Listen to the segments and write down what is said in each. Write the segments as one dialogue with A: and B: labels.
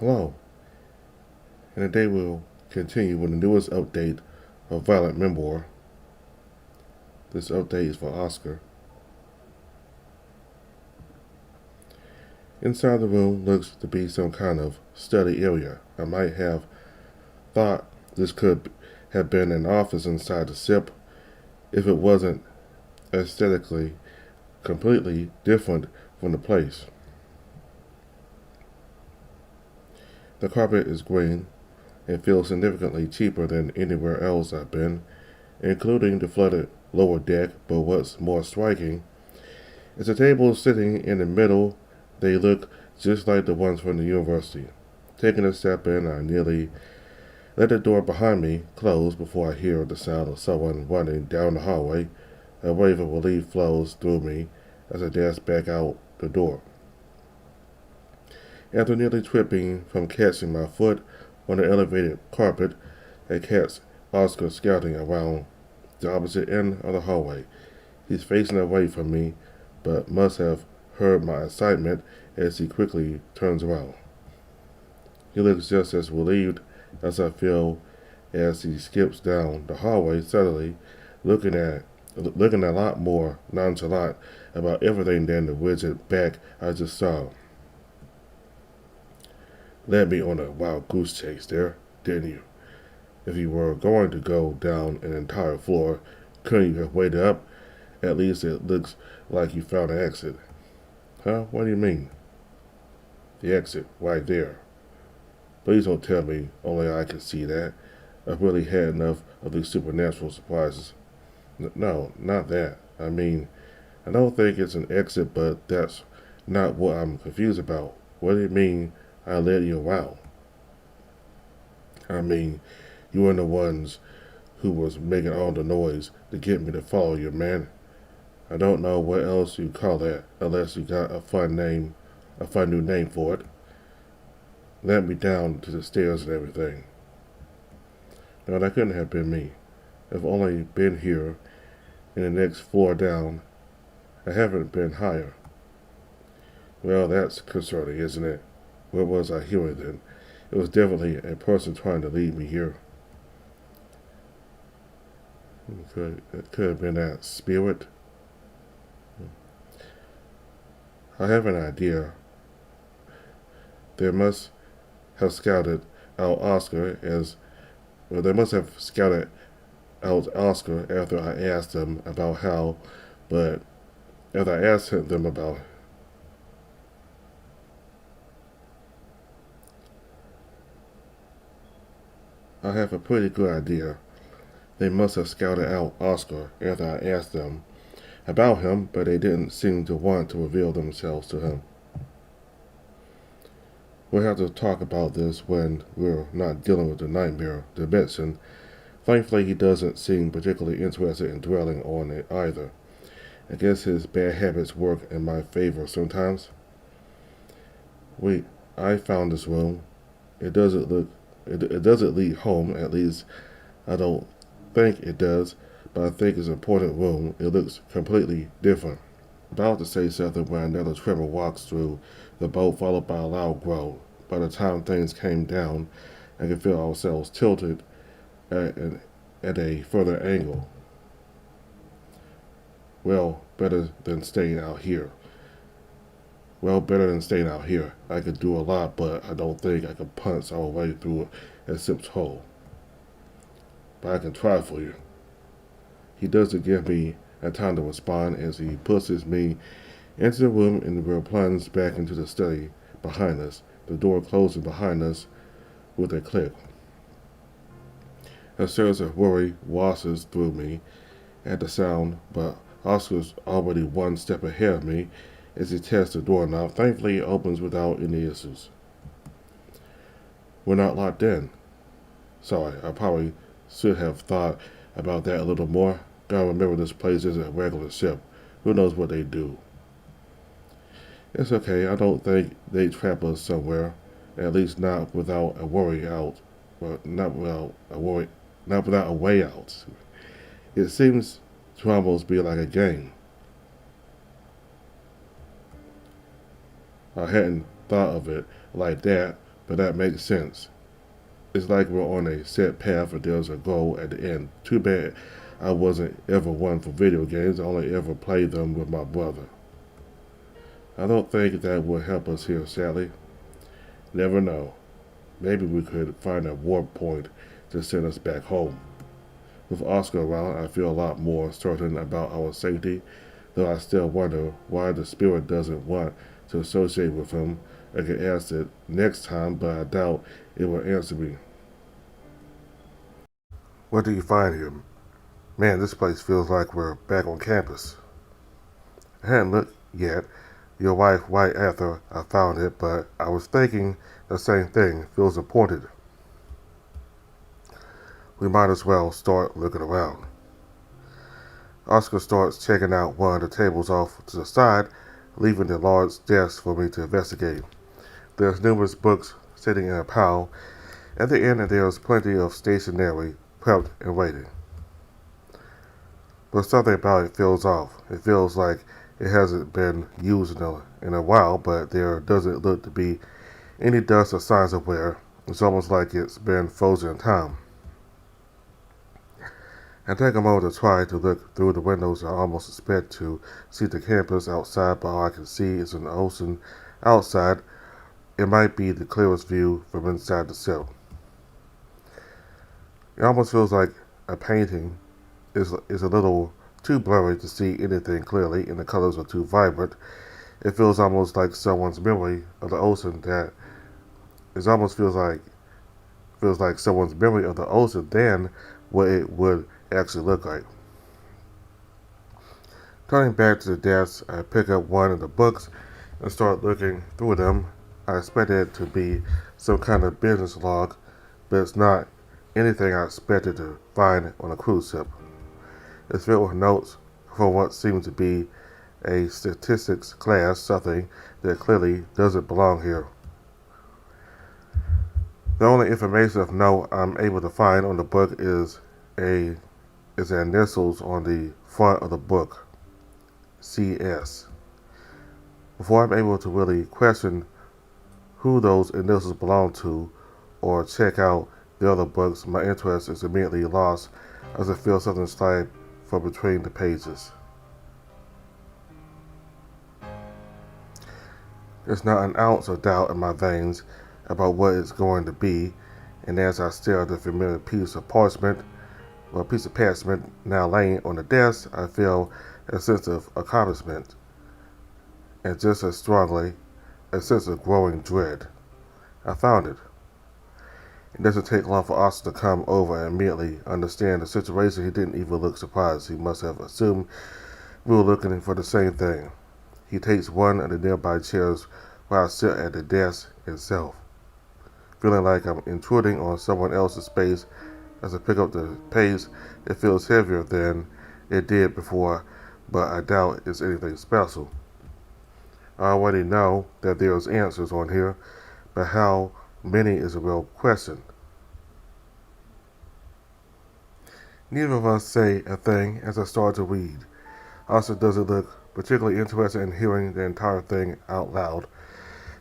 A: Hello, and today we'll continue with the newest update of Violent Memoir. This update is for Oscar. Inside the room looks to be some kind of study area. I might have thought this could have been an office inside the SIP if it wasn't aesthetically completely different from the place. The carpet is green and feels significantly cheaper than anywhere else I've been, including the flooded lower deck, but what's more striking is the tables sitting in the middle. They look just like the ones from the university. Taking a step in, I nearly let the door behind me close before I hear the sound of someone running down the hallway. A wave of relief flows through me as I dash back out the door. After nearly tripping from catching my foot on the elevated carpet, I catch Oscar scouting around the opposite end of the hallway. He's facing away from me, but must have heard my excitement as he quickly turns around. He looks just as relieved as I feel as he skips down the hallway, suddenly looking a lot more nonchalant about everything than the rigid back I just saw. Led me on a wild goose chase there, didn't you? If you were going to go down an entire floor, couldn't you have waited up? At least it looks like you found an exit. Huh? What do you mean? The exit, right there. Please don't tell me only I can see that. I've really had enough of these supernatural surprises. No, not that. I mean, I don't think it's an exit, but that's not what I'm confused about. What do you mean I led you around? I mean, you were the ones who was making all the noise to get me to follow you, man. I don't know what else you call that, unless you got a fun new name for it. Led me down to the stairs and everything. No, that couldn't have been me. I've only been here in the next floor down. I haven't been higher. Well, that's concerning, isn't it? What was I hearing then? It was definitely a person trying to lead me here. It could have been that spirit. I have an idea. They must have scouted out Oscar after I asked them about how, but after I asked them about I have a pretty good idea. They must have scouted out Oscar after I asked them about him, but they didn't seem to want to reveal themselves to him. We'll have to talk about this when we're not dealing with the nightmare dimension. Thankfully, he doesn't seem particularly interested in dwelling on it either. I guess his bad habits work in my favor sometimes. Wait, I found this room. It doesn't lead home, at least I don't think it does, but I think it's an important room. It looks completely different. About to say something when another tremor walks through the boat, followed by a loud groan. By the time things came down, I could feel ourselves tilted at a further angle. Well, better than staying out here. I could do a lot, but I don't think I could punch our way through a SIP's hole. But I can try for you. He doesn't give me a time to respond as he pushes me into the room and we're plunged back into the study behind us, the door closing behind us with a click. A surge of worry washes through me at the sound, but Oscar's already one step ahead of me as he tests the doorknob. Thankfully, it opens without any issues. We're not locked in. Sorry, I probably should have thought about that a little more. Gotta remember this place isn't a regular SIP. Who knows what they do? It's okay. I don't think they trap us somewhere. At least not without a worry out. Well, not without a way out. It seems to almost be like a game. I hadn't thought of it like that, but that makes sense. It's like we're on a set path and there's a goal at the end. Too bad I wasn't ever one for video games. I only ever played them with my brother. I don't think that would help us here, Sally. Never know. Maybe we could find a warp point to send us back home. With Oscar around, I feel a lot more certain about our safety, though I still wonder why the spirit doesn't want to associate with him. I could ask it next time, but I doubt it will answer me. What do you find here? Man, this place feels like we're back on campus. I hadn't looked yet. Your wife, right after I found it, but I was thinking the same thing. Feels important. We might as well start looking around. Oscar starts checking out one of the tables off to the side, leaving the large desk for me to investigate. There's numerous books sitting in a pile. At the end, there's plenty of stationery prepped and waiting. But something about it feels off. It feels like it hasn't been used in a while, but there doesn't look to be any dust or signs of wear. It's almost like it's been frozen in time. I take a moment to try to look through the windows. I almost expect to see the campus outside, but all I can see is an ocean outside. It might be the clearest view from inside the cell. It almost feels like a painting is a little too blurry to see anything clearly, and the colors are too vibrant. It feels almost like someone's memory of the ocean feels like someone's memory of the ocean than what it would actually look like. Turning back to the desk, I pick up one of the books and start looking through them. I expect it to be some kind of business log, but it's not anything I expected to find on a cruise ship. It's filled with notes from what seems to be a statistics class, something that clearly doesn't belong here. The only information of note I'm able to find on the book is the initials on the front of the book, CS. Before I'm able to really question who those initials belong to or check out the other books, my interest is immediately lost as I feel something slide from between the pages. There's not an ounce of doubt in my veins about what it's going to be, and as I stare at the familiar piece of parchment now laying on the desk, I feel a sense of accomplishment, and just as strongly, a sense of growing dread. I found it. It doesn't take long for Oscar to come over and immediately understand the situation. He didn't even look surprised. He must have assumed we were looking for the same thing. He takes one of the nearby chairs while I sit at the desk itself, feeling like I'm intruding on someone else's space. As I pick up the pace, it feels heavier than it did before, but I doubt it's anything special. I already know that there's answers on here, but how many is a real question. Neither of us say a thing as I start to read. Oscar doesn't look particularly interested in hearing the entire thing out loud,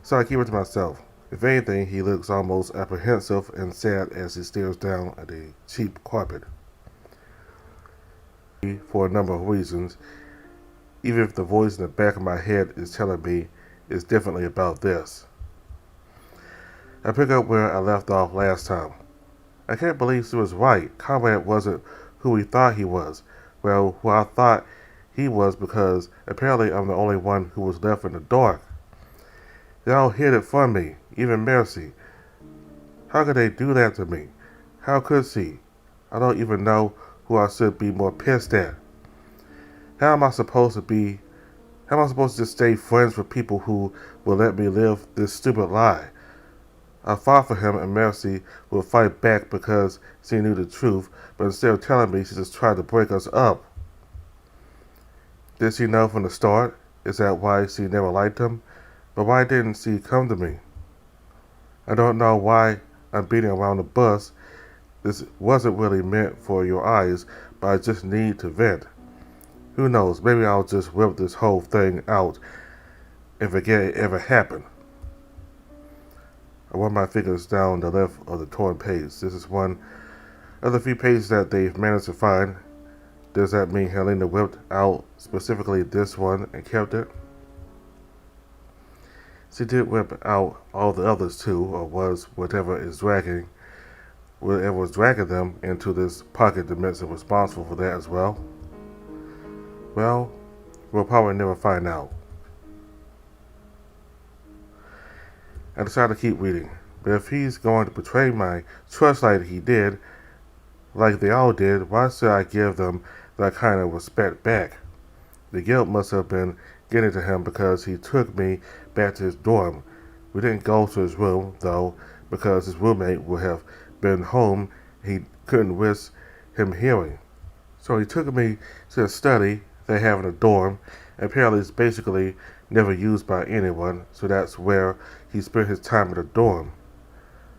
A: so I keep it to myself. If anything, he looks almost apprehensive and sad as he stares down at the cheap carpet. For a number of reasons, even if the voice in the back of my head is telling me it's definitely about this. I pick up where I left off last time. I can't believe she was right. Conrad wasn't who he thought he was. Well, who I thought he was, because apparently I'm the only one who was left in the dark. They all hid it from me, even Mercy. How could they do that to me? How could she? I don't even know who I should be more pissed at. How am I supposed to just stay friends with people who will let me live this stupid lie? I fought for him, and Mercy would fight back because she knew the truth, but instead of telling me, she just tried to break us up. Did she know from the start? Is that why she never liked him? But why didn't she come to me? I don't know why I'm beating around the bush. This wasn't really meant for your eyes, but I just need to vent. Who knows, maybe I'll just rip this whole thing out and forget it ever happened. I run my fingers down the length of the torn page. This is one of the few pages that they've managed to find. Does that mean Helena whipped out specifically this one and kept it? She did whip out all the others too, or was whatever was dragging them into this pocket dimension responsible for that as well? Well, we'll probably never find out. I decided to keep reading, but if he's going to betray my trust like he did, like they all did, why should I give them that kind of respect back? The guilt must have been getting to him because he took me back to his dorm. We didn't go to his room, though, because his roommate would have been home. He couldn't risk him hearing. So he took me to a study they have in a dorm. Apparently it's basically never used by anyone, so that's where he spent his time in the dorm.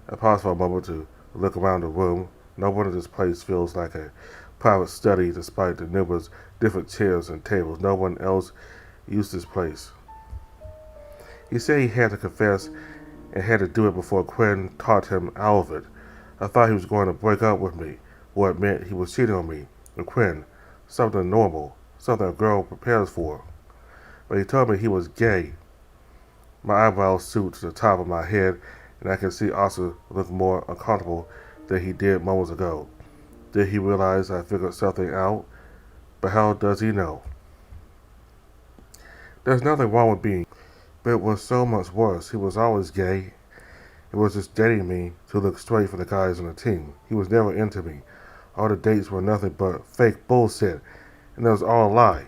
A: I paused for a moment to look around the room. No wonder this place feels like a private study despite the numerous different chairs and tables. No one else used this place. He said he had to confess and had to do it before Quinn taught him out of it. I thought he was going to break up with me, or admit he was cheating on me with Quinn. Something normal, something a girl prepares for. But he told me he was gay. My eyebrows stood to the top of my head, and I could see Oscar look more uncomfortable than he did moments ago. Did he realize I figured something out? But how does he know? There's nothing wrong with being, but it was so much worse. He was always gay. It was just dating me to look straight for the guys on the team. He was never into me. All the dates were nothing but fake bullshit, and it was all a lie.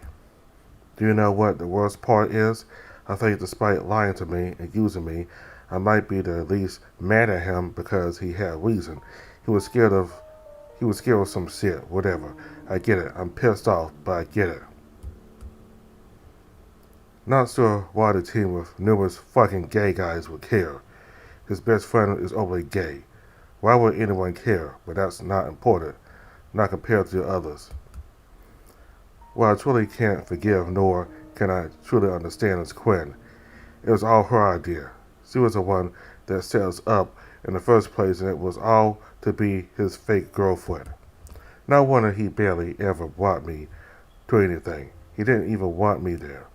A: Do you know what the worst part is? I think despite lying to me and using me, I might be the least mad at him because he had reason. He was scared of some shit, whatever. I get it. I'm pissed off, but I get it. Not sure why the team with numerous fucking gay guys would care. His best friend is openly gay. Why would anyone care? But that's not important. Not compared to the others. What I truly can't forgive, nor can I truly understand, is Quinn. It was all her idea. She was the one that set us up in the first place, and it was all to be his fake girlfriend. No wonder he barely ever brought me to anything. He didn't even want me there.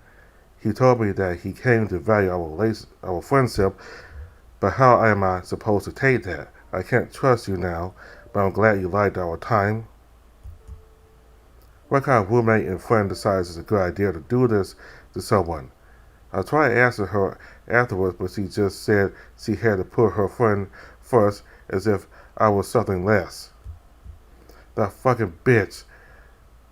A: He told me that he came to value our friendship, but how am I supposed to take that? I can't trust you now, but I'm glad you liked our time. What kind of roommate and friend decides it's a good idea to do this to someone? I tried asking her afterwards, but she just said she had to put her friend first as if I was something less. That fucking bitch.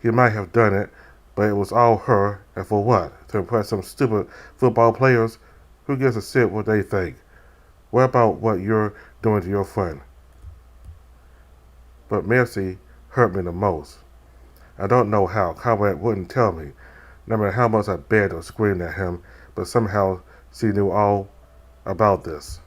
A: He might have done it, but it was all her, and for what? To impress some stupid football players? Who gives a shit what they think? What about what you're doing to your friend? But Mercy hurt me the most. I don't know how. Conrad wouldn't tell me, no matter how much I begged or screamed at him, but somehow she knew all about this.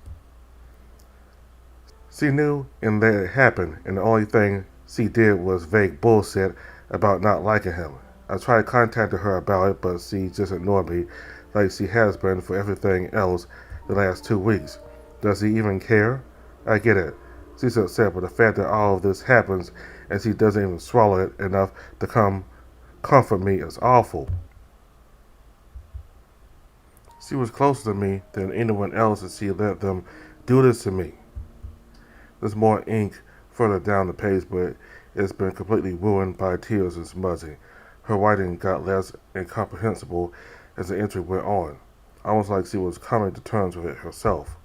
A: She knew and let it happen, and the only thing she did was vague bullshit about not liking him. I tried contacting her about it, but she just ignored me like she has been for everything else the last 2 weeks. Does he even care? I get it. She's upset, but the fact that all of this happens and she doesn't even swallow it enough to come comfort me is awful. She was closer to me than anyone else, and she let them do this to me. There's more ink further down the page, but it's been completely ruined by tears and smudging. Her writing got less incomprehensible as the entry went on, almost like she was coming to terms with it herself.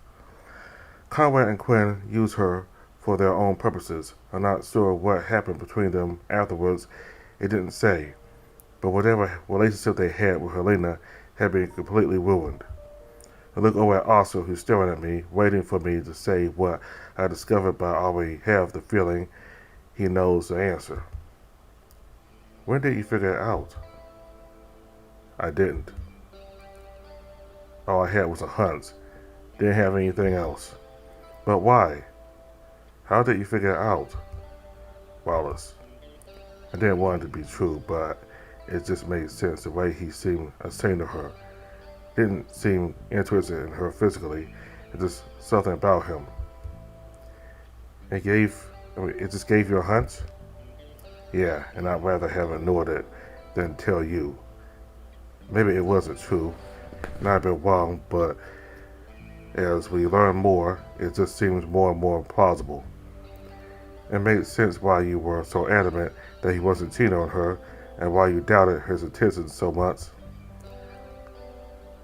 A: Conrad and Quinn used her for their own purposes. I'm not sure what happened between them afterwards. It didn't say. But whatever relationship they had with Helena had been completely ruined. I look over at Oscar, who's staring at me, waiting for me to say what I discovered, but I already have the feeling he knows the answer. When did you figure it out? I didn't. All I had was a hunch. Didn't have anything else. But why? How did you figure it out? Wallace. I didn't want it to be true, but it just made sense the way he seemed attuned to her. Didn't seem interested in her physically, It's just something about him. It just gave you a hunch? Yeah, and I'd rather have ignored it than tell you. Maybe it wasn't true, and I've been wrong, but as we learn more, it just seems more and more plausible. It made sense why you were so adamant that he wasn't cheating on her, and why you doubted his intentions so much.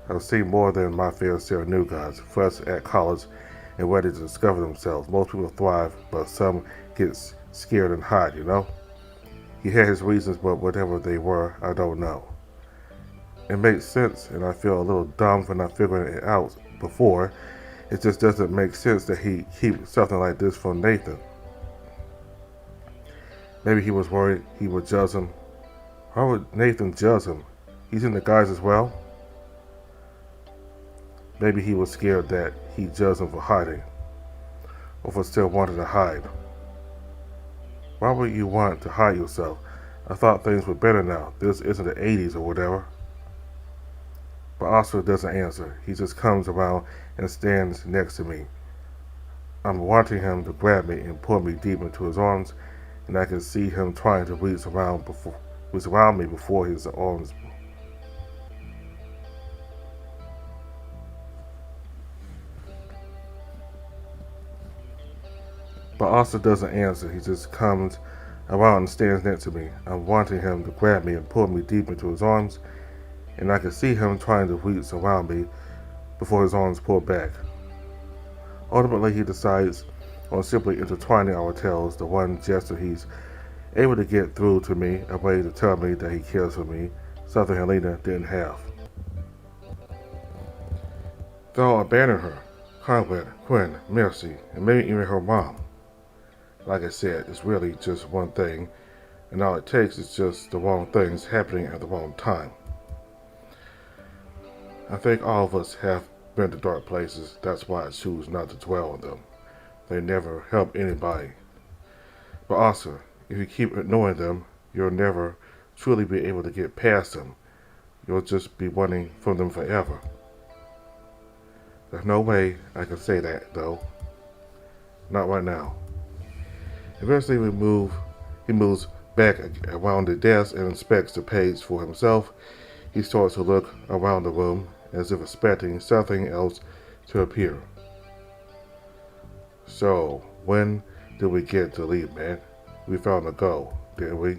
A: I've seen more than my fair share of new guys, fresh at college and ready to discover themselves. Most people thrive, but some get scared and hide, you know? He had his reasons, but whatever they were, I don't know. It makes sense, and I feel a little dumb for not figuring it out before. It just doesn't make sense that he keep something like this from Nathan. Maybe he was worried he would judge him. Why would Nathan judge him? He's in the guys as well? Maybe he was scared that he judged him for hiding, or for still wanting to hide. Why would you want to hide yourself? I thought things were better now. This isn't the 80s or whatever. But Oscar doesn't answer. He just comes around and stands next to me. I'm wanting him to grab me and pull me deep into his arms, and I can see him trying to reach around me before his arms. But Oscar doesn't answer. He just comes around and stands next to me. I'm wanting him to grab me and pull me deep into his arms, and I can see him trying to reach around me before his arms pull back. Ultimately, he decides on simply intertwining our tails, the one gesture he's able to get through to me, a way to tell me that he cares for me, something Helena didn't have. They'll abandon her, Conrad, Quinn, Mercy, and maybe even her mom. Like I said, it's really just one thing, and all it takes is just the wrong things happening at the wrong time. I think all of us have been to dark places. That's why I choose not to dwell on them. They never help anybody. But also, if you keep ignoring them, you'll never truly be able to get past them. You'll just be running from them forever. There's no way I can say that, though. Not right now. Eventually he moves back around the desk and inspects the page for himself. He starts to look around the room as if expecting something else to appear. So, when did we get to leave, man? We found the goal, didn't we?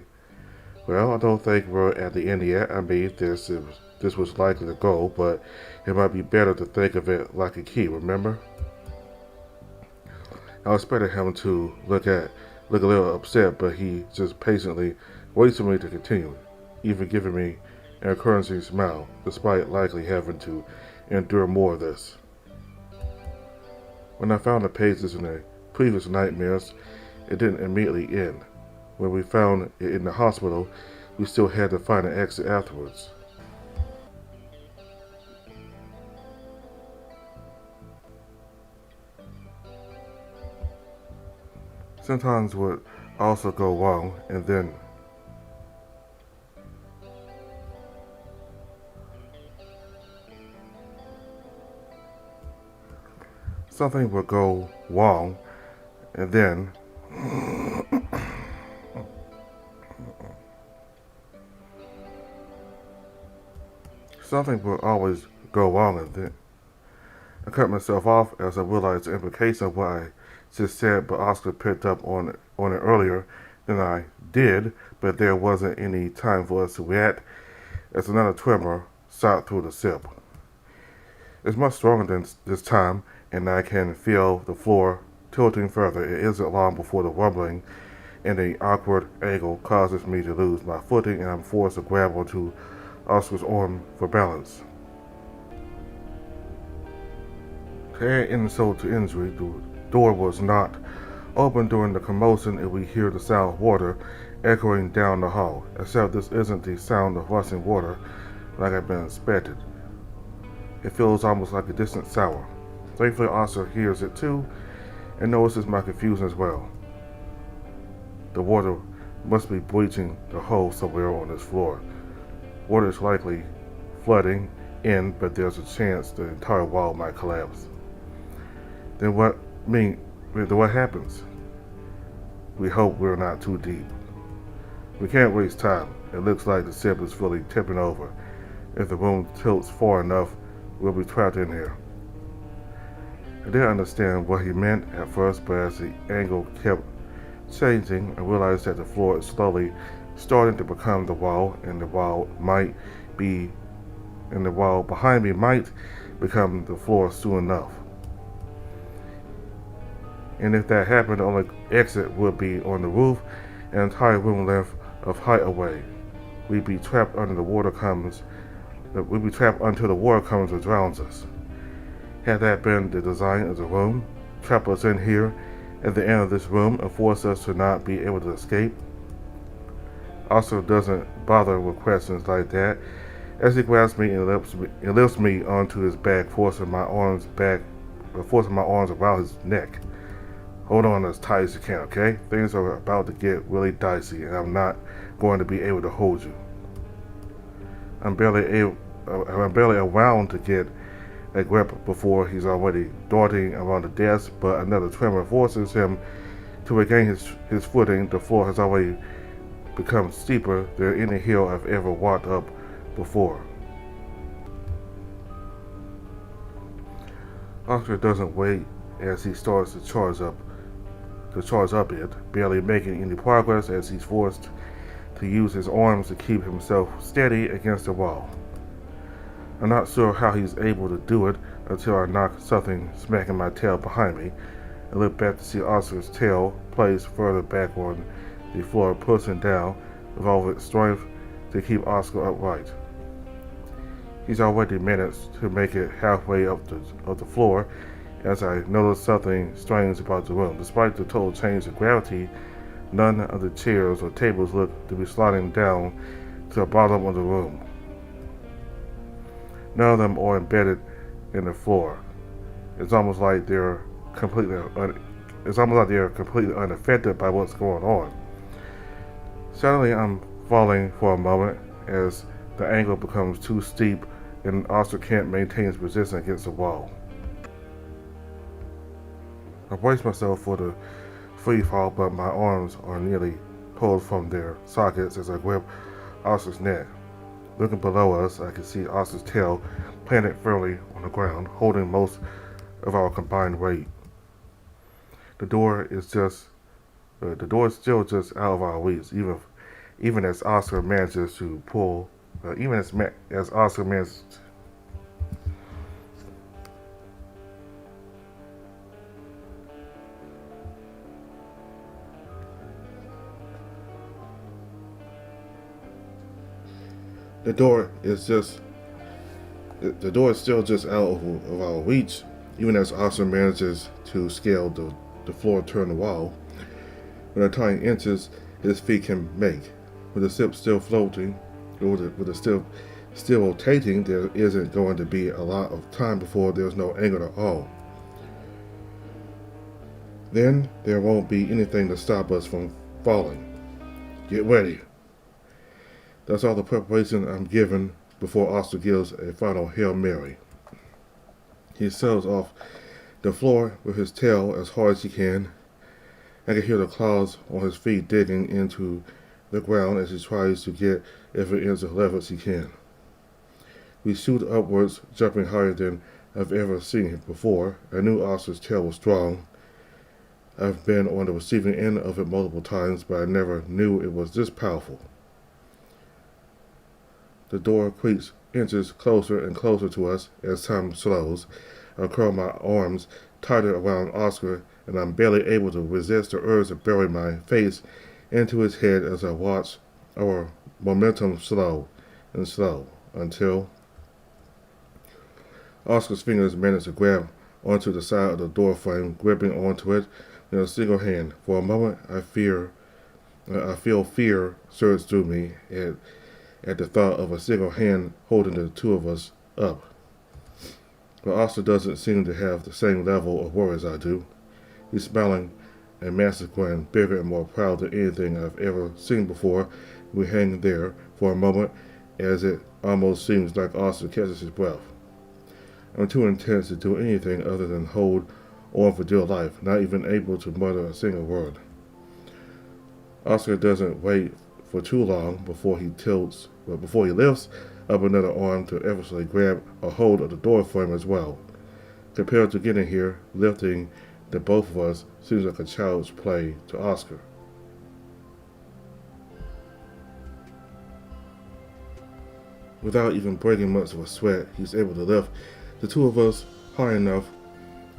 A: Well, I don't think we're at the end yet. I mean, this was likely the goal, but it might be better to think of it like a key, remember? I expected him to look a little upset, but he just patiently waits for me to continue, even giving me an encouraging smile, despite likely having to endure more of this. When I found the pages in the previous nightmares, it didn't immediately end. When we found it in the hospital, we still had to find an exit afterwards. Sometimes would also go wrong, and then something would go wrong, and then something would always go wrong, and then I cut myself off as I realized the implication of what I just said, but Oscar picked up on it earlier than I did, but there wasn't any time for us to react as another tremor shot through the ship. It's much stronger than this time, and I can feel the floor tilting further. It isn't long before the rumbling and the awkward angle causes me to lose my footing, and I'm forced to grab onto Oscar's arm for balance. To add insult to injury, the door was not open during the commotion, and we hear the sound of water echoing down the hall, except this isn't the sound of rushing water like I've been expected. It feels almost like a distant sound. Thankfully, Oscar hears it too, and notices my confusion as well. The water must be breaching the hole somewhere on this floor. Water is likely flooding in, but there's a chance the entire wall might collapse. Then what happens? We hope we're not too deep. We can't waste time. It looks like the ship is fully tipping over. If the room tilts far enough, we'll be trapped in here. I didn't understand what he meant at first, but as the angle kept changing, I realized that the floor is slowly starting to become the wall, and the wall behind me might become the floor soon enough. And if that happened, the only exit would be on the roof, an entire room length of height away. We'd be trapped until the water comes and drowns us. Had that been the design of the room, trap us in here at the end of this room and force us to not be able to escape? Oscar doesn't bother with questions like that as he grabs me and lifts me onto his back, forcing my arms around his neck. Hold on as tight as you can, okay? Things are about to get really dicey, and I'm not going to be able to hold you. I'm barely around to get a grip before he's already darting around the desk, but another tremor forces him to regain his footing. The floor has already become steeper than any hill I've ever walked up before. Oscar doesn't wait as he starts to charge up it, barely making any progress as he's forced to use his arms to keep himself steady against the wall. I'm not sure how he's able to do it until I knock something smacking my tail behind me. I look back to see Oscar's tail placed further back on the floor, pushing down with all of its strength to keep Oscar upright. He's already managed to make it halfway up the floor as I notice something strange about the room. Despite the total change of gravity, none of the chairs or tables look to be sliding down to the bottom of the room. None of them are embedded in the floor. It's almost like they're completely unaffected by what's going on. Suddenly, I'm falling for a moment as the angle becomes too steep and Oscar can't maintain his position against the wall. I brace myself for the free fall, but my arms are nearly pulled from their sockets as I grip Oscar's neck. Looking below us, I can see Oscar's tail planted firmly on the ground, holding most of our combined weight. The door is still just out of our reach, even as Oscar manages to pull. As Oscar manages. The door is still just out of our reach, even as Oscar manages to scale the floor turn the wall. With the tiny inches his feet can make. With the ship still floating, with the still rotating, there isn't going to be a lot of time before there's no angle at all. Then there won't be anything to stop us from falling. Get ready. That's all the preparation I'm given before Oscar gives a final Hail Mary. He sails off the floor with his tail as hard as he can. I can hear the claws on his feet digging into the ground as he tries to get every inch of leverage he can. We shoot upwards, jumping higher than I've ever seen him before. I knew Oscar's tail was strong. I've been on the receiving end of it multiple times, but I never knew it was this powerful. The door creaks inches closer and closer to us as time slows. I curl my arms tighter around Oscar, and I'm barely able to resist the urge to bury my face into his head as I watch our momentum slow until Oscar's fingers manage to grab onto the side of the door frame, gripping onto it in a single hand. For a moment, I feel fear surge through me at the thought of a single hand holding the two of us up. But Oscar doesn't seem to have the same level of worry as I do. He's smiling a massive grin, bigger and more proud than anything I've ever seen before. We hang there for a moment as it almost seems like Oscar catches his breath. I'm too intense to do anything other than hold on for dear life, not even able to mutter a single word. Oscar doesn't wait for too long before he lifts up another arm to effortlessly grab a hold of the door frame as well. Compared to getting here, lifting the both of us seems like a child's play to Oscar. Without even breaking much of a sweat, he's able to lift the two of us high enough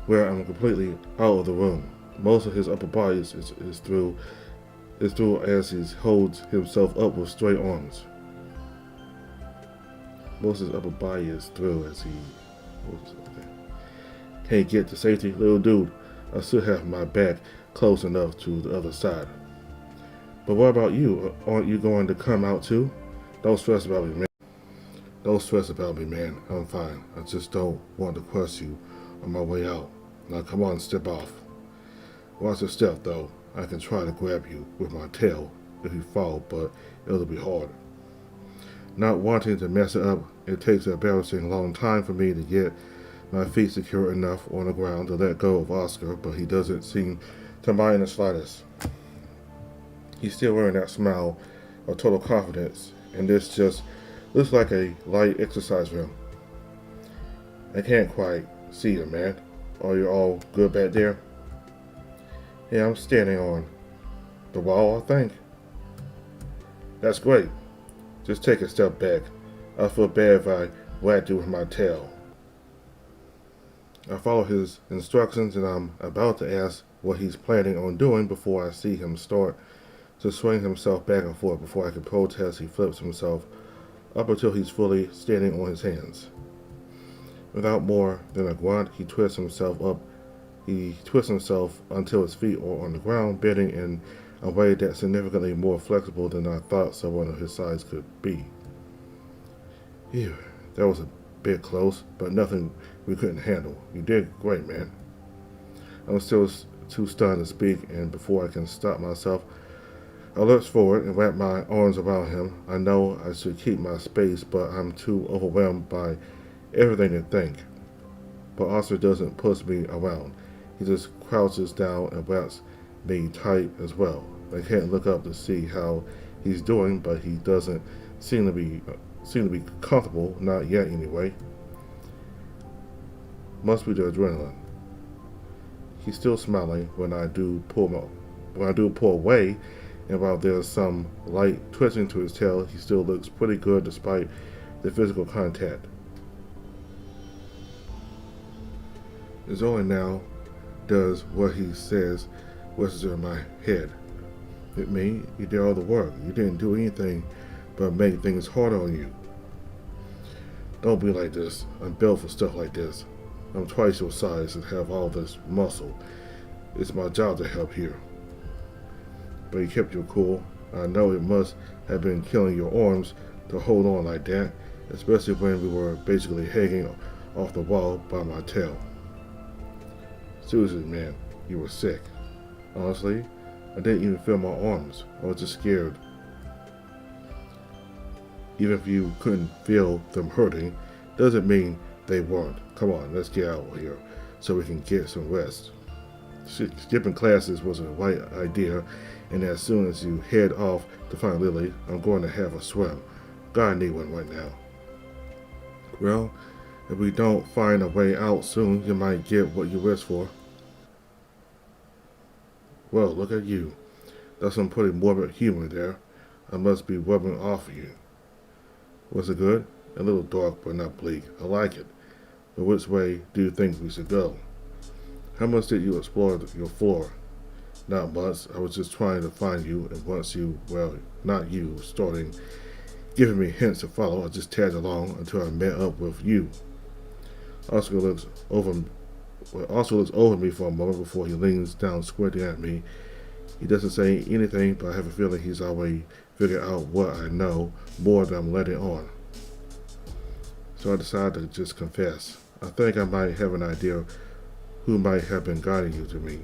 A: where I'm completely out of the room. Most of his upper body is through as he holds himself up with straight arms. Most of his upper body is through as he holds it up there. Can't get to safety, little dude. I still have my back close enough to the other side. But what about you? Aren't you going to come out too? Don't stress about me, man. Don't stress about me, man. I'm fine. I just don't want to crush you on my way out. Now come on, step off. Watch your step, though. I can try to grab you with my tail if you fall, but it'll be hard. Not wanting to mess it up, it takes an embarrassing long time for me to get my feet secure enough on the ground to let go of Oscar, but he doesn't seem to mind in the slightest. He's still wearing that smile of total confidence, and this just looks like a light exercise room. I can't quite see you, man. Are you all good back there? Yeah, I'm standing on the wall, I think. That's great. Just take a step back. I feel bad if I whacked you with my tail. I follow his instructions and I'm about to ask what he's planning on doing before I see him start to swing himself back and forth. Before I can protest, he flips himself up until he's fully standing on his hands. Without more than a grunt, he twists himself until his feet are on the ground, bending in a way that's significantly more flexible than I thought someone of his size could be. Phew, that was a bit close, but nothing we couldn't handle. You did great, man. I'm still too stunned to speak, and before I can stop myself, I lurch forward and wrap my arms around him. I know I should keep my space, but I'm too overwhelmed by everything to think. But Oscar doesn't push me around. He just crouches down and wraps me tight as well. I can't look up to see how he's doing, but he doesn't seem to be comfortable, not yet anyway. Must be the adrenaline. He's still smiling when I do pull away, and while there's some light twitching to his tail, he still looks pretty good despite the physical contact. It's only now does what he says whispers in my head. With me, you did all the work. You didn't do anything but make things harder on you. Don't be like this. I'm built for stuff like this. I'm twice your size and have all this muscle. It's my job to help here. But you kept your cool. I know it must have been killing your arms to hold on like that, especially when we were basically hanging off the wall by my tail. Seriously, man, you were sick. Honestly, I didn't even feel my arms. I was just scared. Even if you couldn't feel them hurting, doesn't mean they weren't. Come on, let's get out of here so we can get some rest. Skipping classes was a right idea, and as soon as you head off to find Lily, I'm going to have a swim. God, I need one right now. Well, if we don't find a way out soon, you might get what you wish for. Well, look at you. That's some pretty morbid humor there. I must be rubbing off of you. Was it good? A little dark, but not bleak. I like it. But which way do you think we should go? How much did you explore your floor? Not much. I was just trying to find you, and once you, well, not you, starting giving me hints to follow, I just tagged along until I met up with you. Oscar looks over me for a moment before he leans down, squinting at me. He doesn't say anything, but I have a feeling he's already figured out what I know more than I'm letting on. So I decided to just confess. I think I might have an idea who might have been guiding you to me.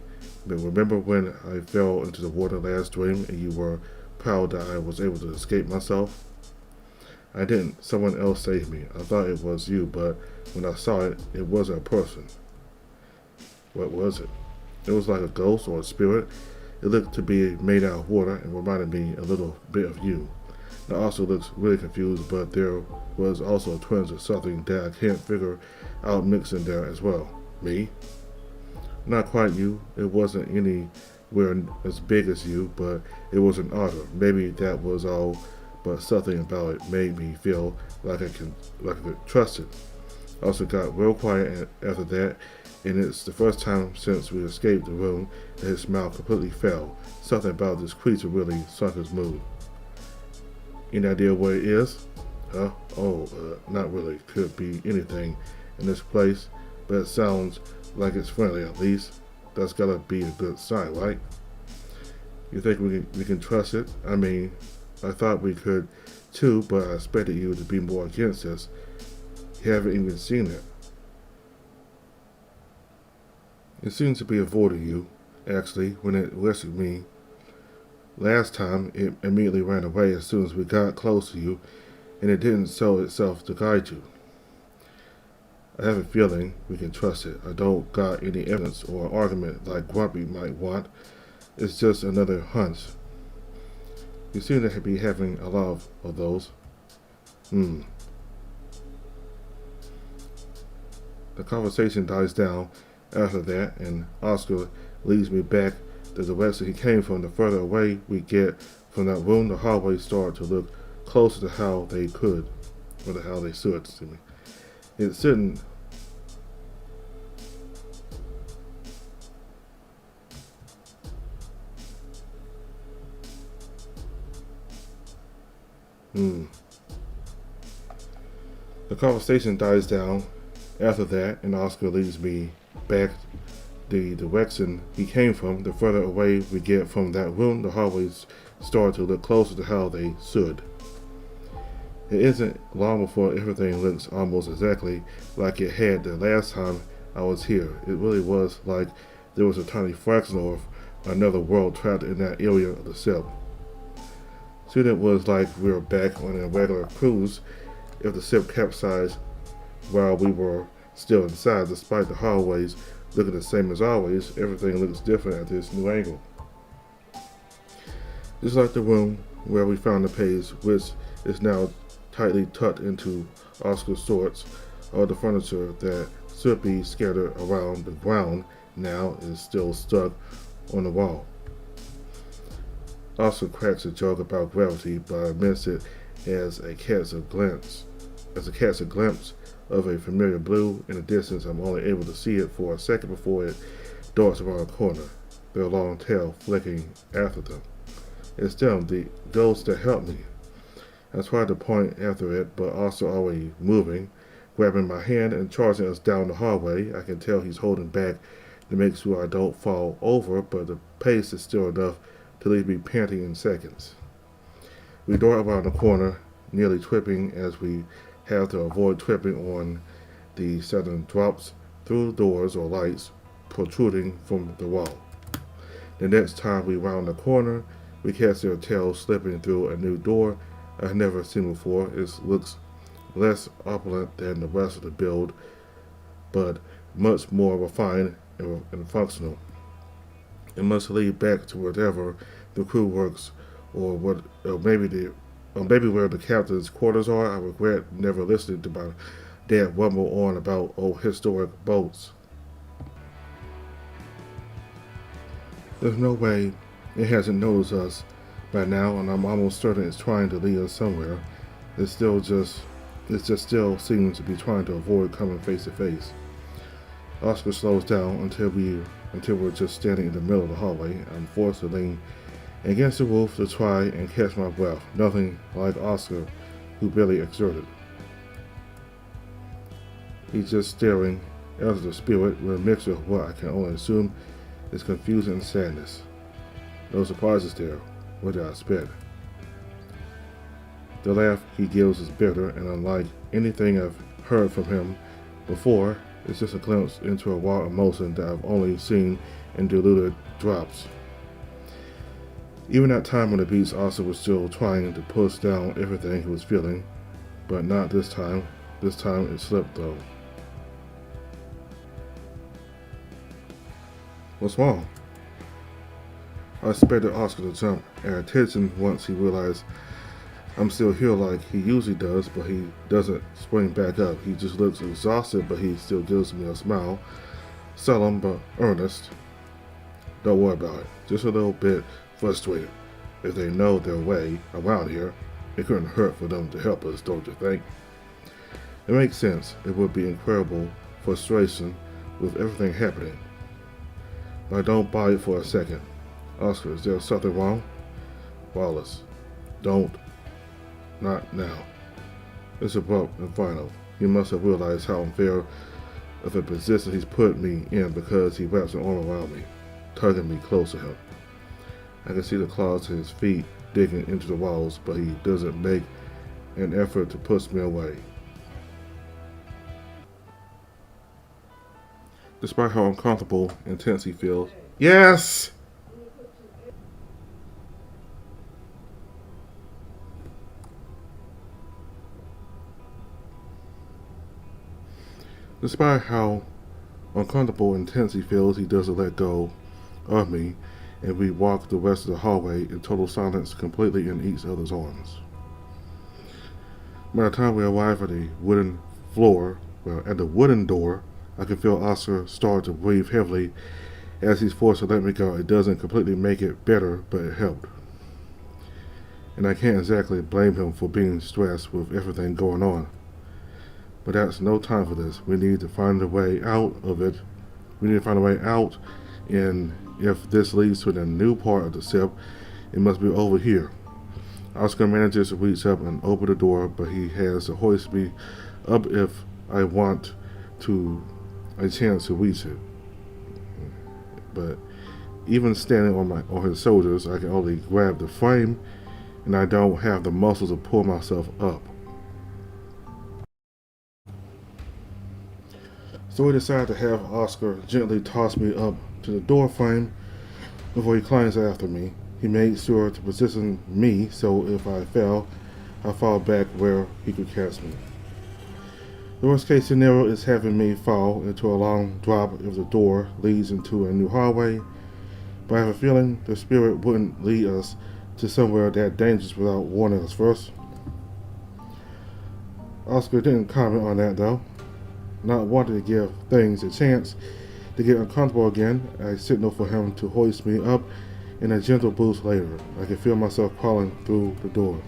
A: But remember when I fell into the water last dream and you were proud that I was able to escape myself? I didn't. Someone else saved me. I thought it was you, but when I saw it, it wasn't a person. What was it? It was like a ghost or a spirit. It looked to be made out of water and reminded me a little bit of you. I also looked really confused, but there was also a twinge of something that I can't figure out mixed in there as well. Me? Not quite you. It wasn't anywhere as big as you, but it was an otter. Maybe that was all, but something about it made me feel like I could trust it. I also got real quiet after that, and it's the first time since we escaped the room that his smile completely fell. Something about this creature really sunk his mood. Any idea what it is? Huh? Oh, not really. Could be anything in this place, but it sounds like it's friendly at least. That's gotta be a good sign, right? You think we can trust it? I mean, I thought we could too, but I expected you to be more against us. You haven't even seen it. It seems to be avoiding you, actually, when it rescued me. Last time, it immediately ran away as soon as we got close to you, and it didn't show itself to guide you. I have a feeling we can trust it. I don't got any evidence or argument like Grumpy might want. It's just another hunch. You seem to be having a lot of those. The conversation dies down after that, and Oscar leads me back the direction he came from. The further away we get from that room, the hallways start to look closer to how they could, or to how they should, excuse me. It's sitting. The conversation dies down after that, and Oscar leads me back the direction he came from. The further away we get from that room, the hallways start to look closer to how they should. It isn't long before everything looks almost exactly like it had the last time I was here. It really was like there was a tiny fraction of another world trapped in that area of the ship. Soon it was like we were back on a regular cruise. If the ship capsized while we were still inside, despite the hallways looking the same as always, everything looks different at this new angle. Just like the room where we found the page, which is now tightly tucked into Oscar's shorts, all the furniture that should be scattered around the ground now is still stuck on the wall. Oscar cracks a joke about gravity, but I miss it as a catch a glimpse of a familiar blue in the distance. I'm only able to see it for a second before it darts around a corner, their long tail flicking after them. It's them, the ghosts that helped me. I tried to point after it, but Oscar already moving, grabbing my hand and charging us down the hallway. I can tell he's holding back to make sure I don't fall over, but the pace is still enough to leave me panting in seconds. We dart around the corner, nearly tripping as we have to avoid tripping on the sudden drops through doors or lights protruding from the wall. The next time we round the corner, we catch their tails slipping through a new door I've never seen before. It looks less opulent than the rest of the build, but much more refined and functional. It must lead back to wherever the crew works, or maybe where the captain's quarters are. I regret never listening to my dad rumble on about old historic boats. There's no way it hasn't noticed us by now, and I'm almost certain it's trying to lead us somewhere. It just still seems to be trying to avoid coming face to face. Oscar slows down until we're just standing in the middle of the hallway. I'm forced to lean against the roof to try and catch my breath. Nothing like Oscar, who barely exerted. He's just staring after the spirit with a mixture of what I can only assume is confusion and sadness. No surprises there. What did I expect? The laugh he gives is bitter, and unlike anything I've heard from him before, it's just a glimpse into a raw emotion that I've only seen in diluted drops. Even that time on the beach, Oscar was still trying to push down everything he was feeling, but not this time. This time it slipped though. What's wrong? I expected Oscar to jump at attention once he realized I'm still here like he usually does, but he doesn't spring back up. He just looks exhausted, but he still gives me a smile. Solemn but earnest. Don't worry about it. Just a little bit frustrated. If they know their way around here, it couldn't hurt for them to help us, don't you think? It makes sense. It would be incredible frustration with everything happening. I don't buy it for a second. Oscar, is there something wrong? Wallace, don't. Not now. It's abrupt and final. He must have realized how unfair of a position he's put me in because he wraps an arm around me, tugging me close to him. I can see the claws of his feet digging into the walls, but he doesn't make an effort to push me away. Despite how uncomfortable and tense he feels. Yes! Despite how uncomfortable and tense he feels, he doesn't let go of me, and we walk the rest of the hallway in total silence, completely in each other's arms. By the time we arrive at the wooden door, I can feel Oscar start to breathe heavily as he's forced to let me go. It doesn't completely make it better, but it helped. And I can't exactly blame him for being stressed with everything going on. But that's no time for this. We need to find a way out of it. We need to find a way out, and if this leads to the new part of the ship, it must be over here. Oscar manages to reach up and open the door, but he has to hoist me up if I want a chance to reach it. But even standing on his shoulders, I can only grab the frame, and I don't have the muscles to pull myself up. So we decided to have Oscar gently toss me up to the door frame before he climbs after me. He made sure to position me so if I fell, I fall back where he could catch me. The worst case scenario is having me fall into a long drop if the door leads into a new hallway, but I have a feeling the spirit wouldn't lead us to somewhere that dangerous without warning us first. Oscar didn't comment on that though. Not wanting to give things a chance to get uncomfortable again, I signaled for him to hoist me up in a gentle boost later. I could feel myself crawling through the door.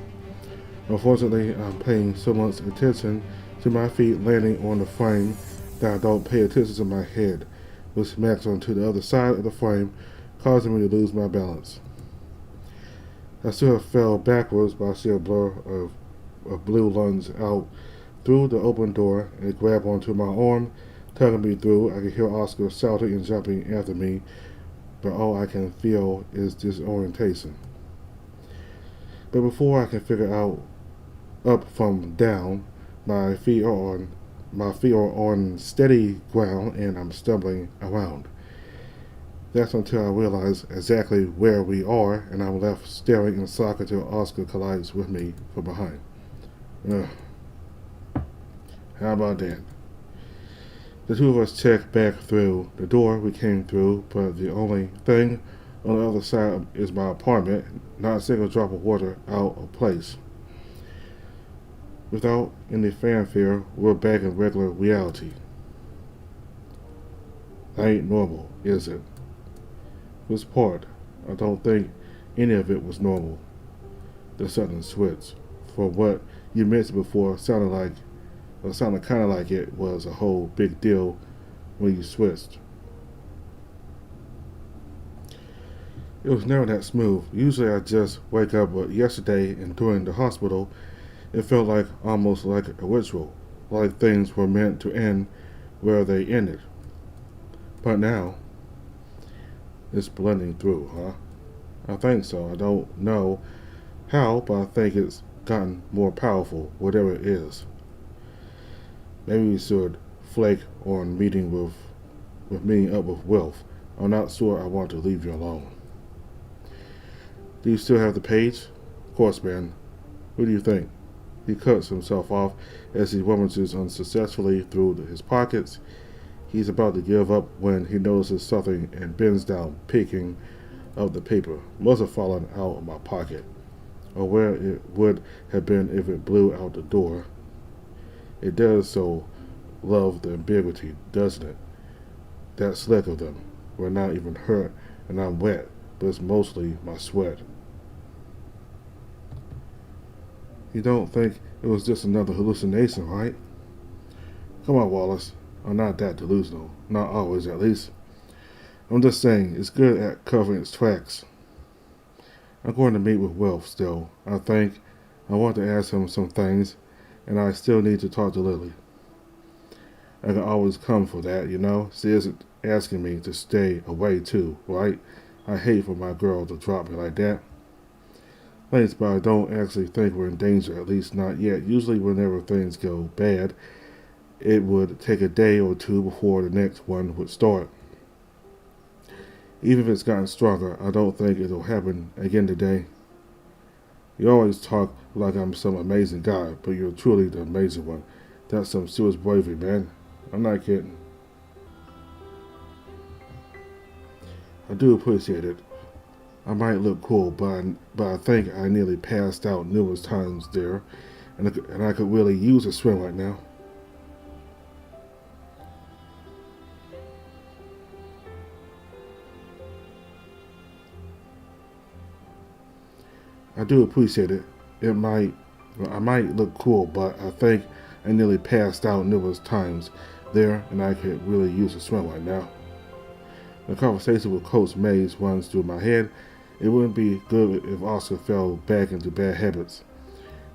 A: Unfortunately, I'm paying so much attention to my feet landing on the frame that I don't pay attention to my head, which smacks onto the other side of the frame, causing me to lose my balance. I still fell backwards, but I see a blur of blue lunge out through the open door and grabbed onto my arm, tugging me through. I could hear Oscar shouting and jumping after me, but all I can feel is disorientation. But before I can figure out up from down, my feet are on steady ground and I'm stumbling around. That's until I realize exactly where we are, and I'm left staring in shock until Oscar collides with me from behind. Ugh. How about that? The two of us check back through the door we came through, but the only thing on the other side is my apartment, not a single drop of water out of place. Without any fanfare, we're back in regular reality. That ain't normal, is it? This part, I don't think any of it was normal. The sudden switch. For what you mentioned before sounded kind of like it was a whole big deal when you switched. It was never that smooth. Usually I just wake up, but yesterday and during the hospital, it felt like almost like a ritual, like things were meant to end where they ended. But now, it's blending through, huh? I think so. I don't know how, but I think it's gotten more powerful, whatever it is. Maybe we should flake on meeting up with Wilf. I'm not sure I want to leave you alone. Do you still have the page? Of course, man. What do you think? He cuts himself off as he rummages unsuccessfully through his pockets. He's about to give up when he notices something and bends down, picking up the paper. Must have fallen out of my pocket, or where it would have been if it blew out the door. It does so love the ambiguity, doesn't it? That slick of them. We're not even hurt, and I'm wet, but it's mostly my sweat. You don't think it was just another hallucination, right? Come on, Wallace. I'm not that delusional. Not always, at least. I'm just saying, it's good at covering its tracks. I'm going to meet with Wilf still. I think I want to ask him some things, and I still need to talk to Lily. I can always come for that, you know? She isn't asking me to stay away, too, right? I hate for my girl to drop me like that. Thanks, but I don't actually think we're in danger, at least not yet. Usually, whenever things go bad, it would take a day or two before the next one would start. Even if it's gotten stronger, I don't think it'll happen again today. You always talk like I'm some amazing guy, but you're truly the amazing one. That's some serious bravery, man. I'm not kidding. I do appreciate it. I might look cool, but I think I nearly passed out numerous times there, and I could really use a swim right now. I do appreciate it. I might look cool, but I think I nearly passed out numerous times there, and I could really use a swim right now. The conversation with Coach Mays runs through my head. It wouldn't be good if Oscar fell back into bad habits.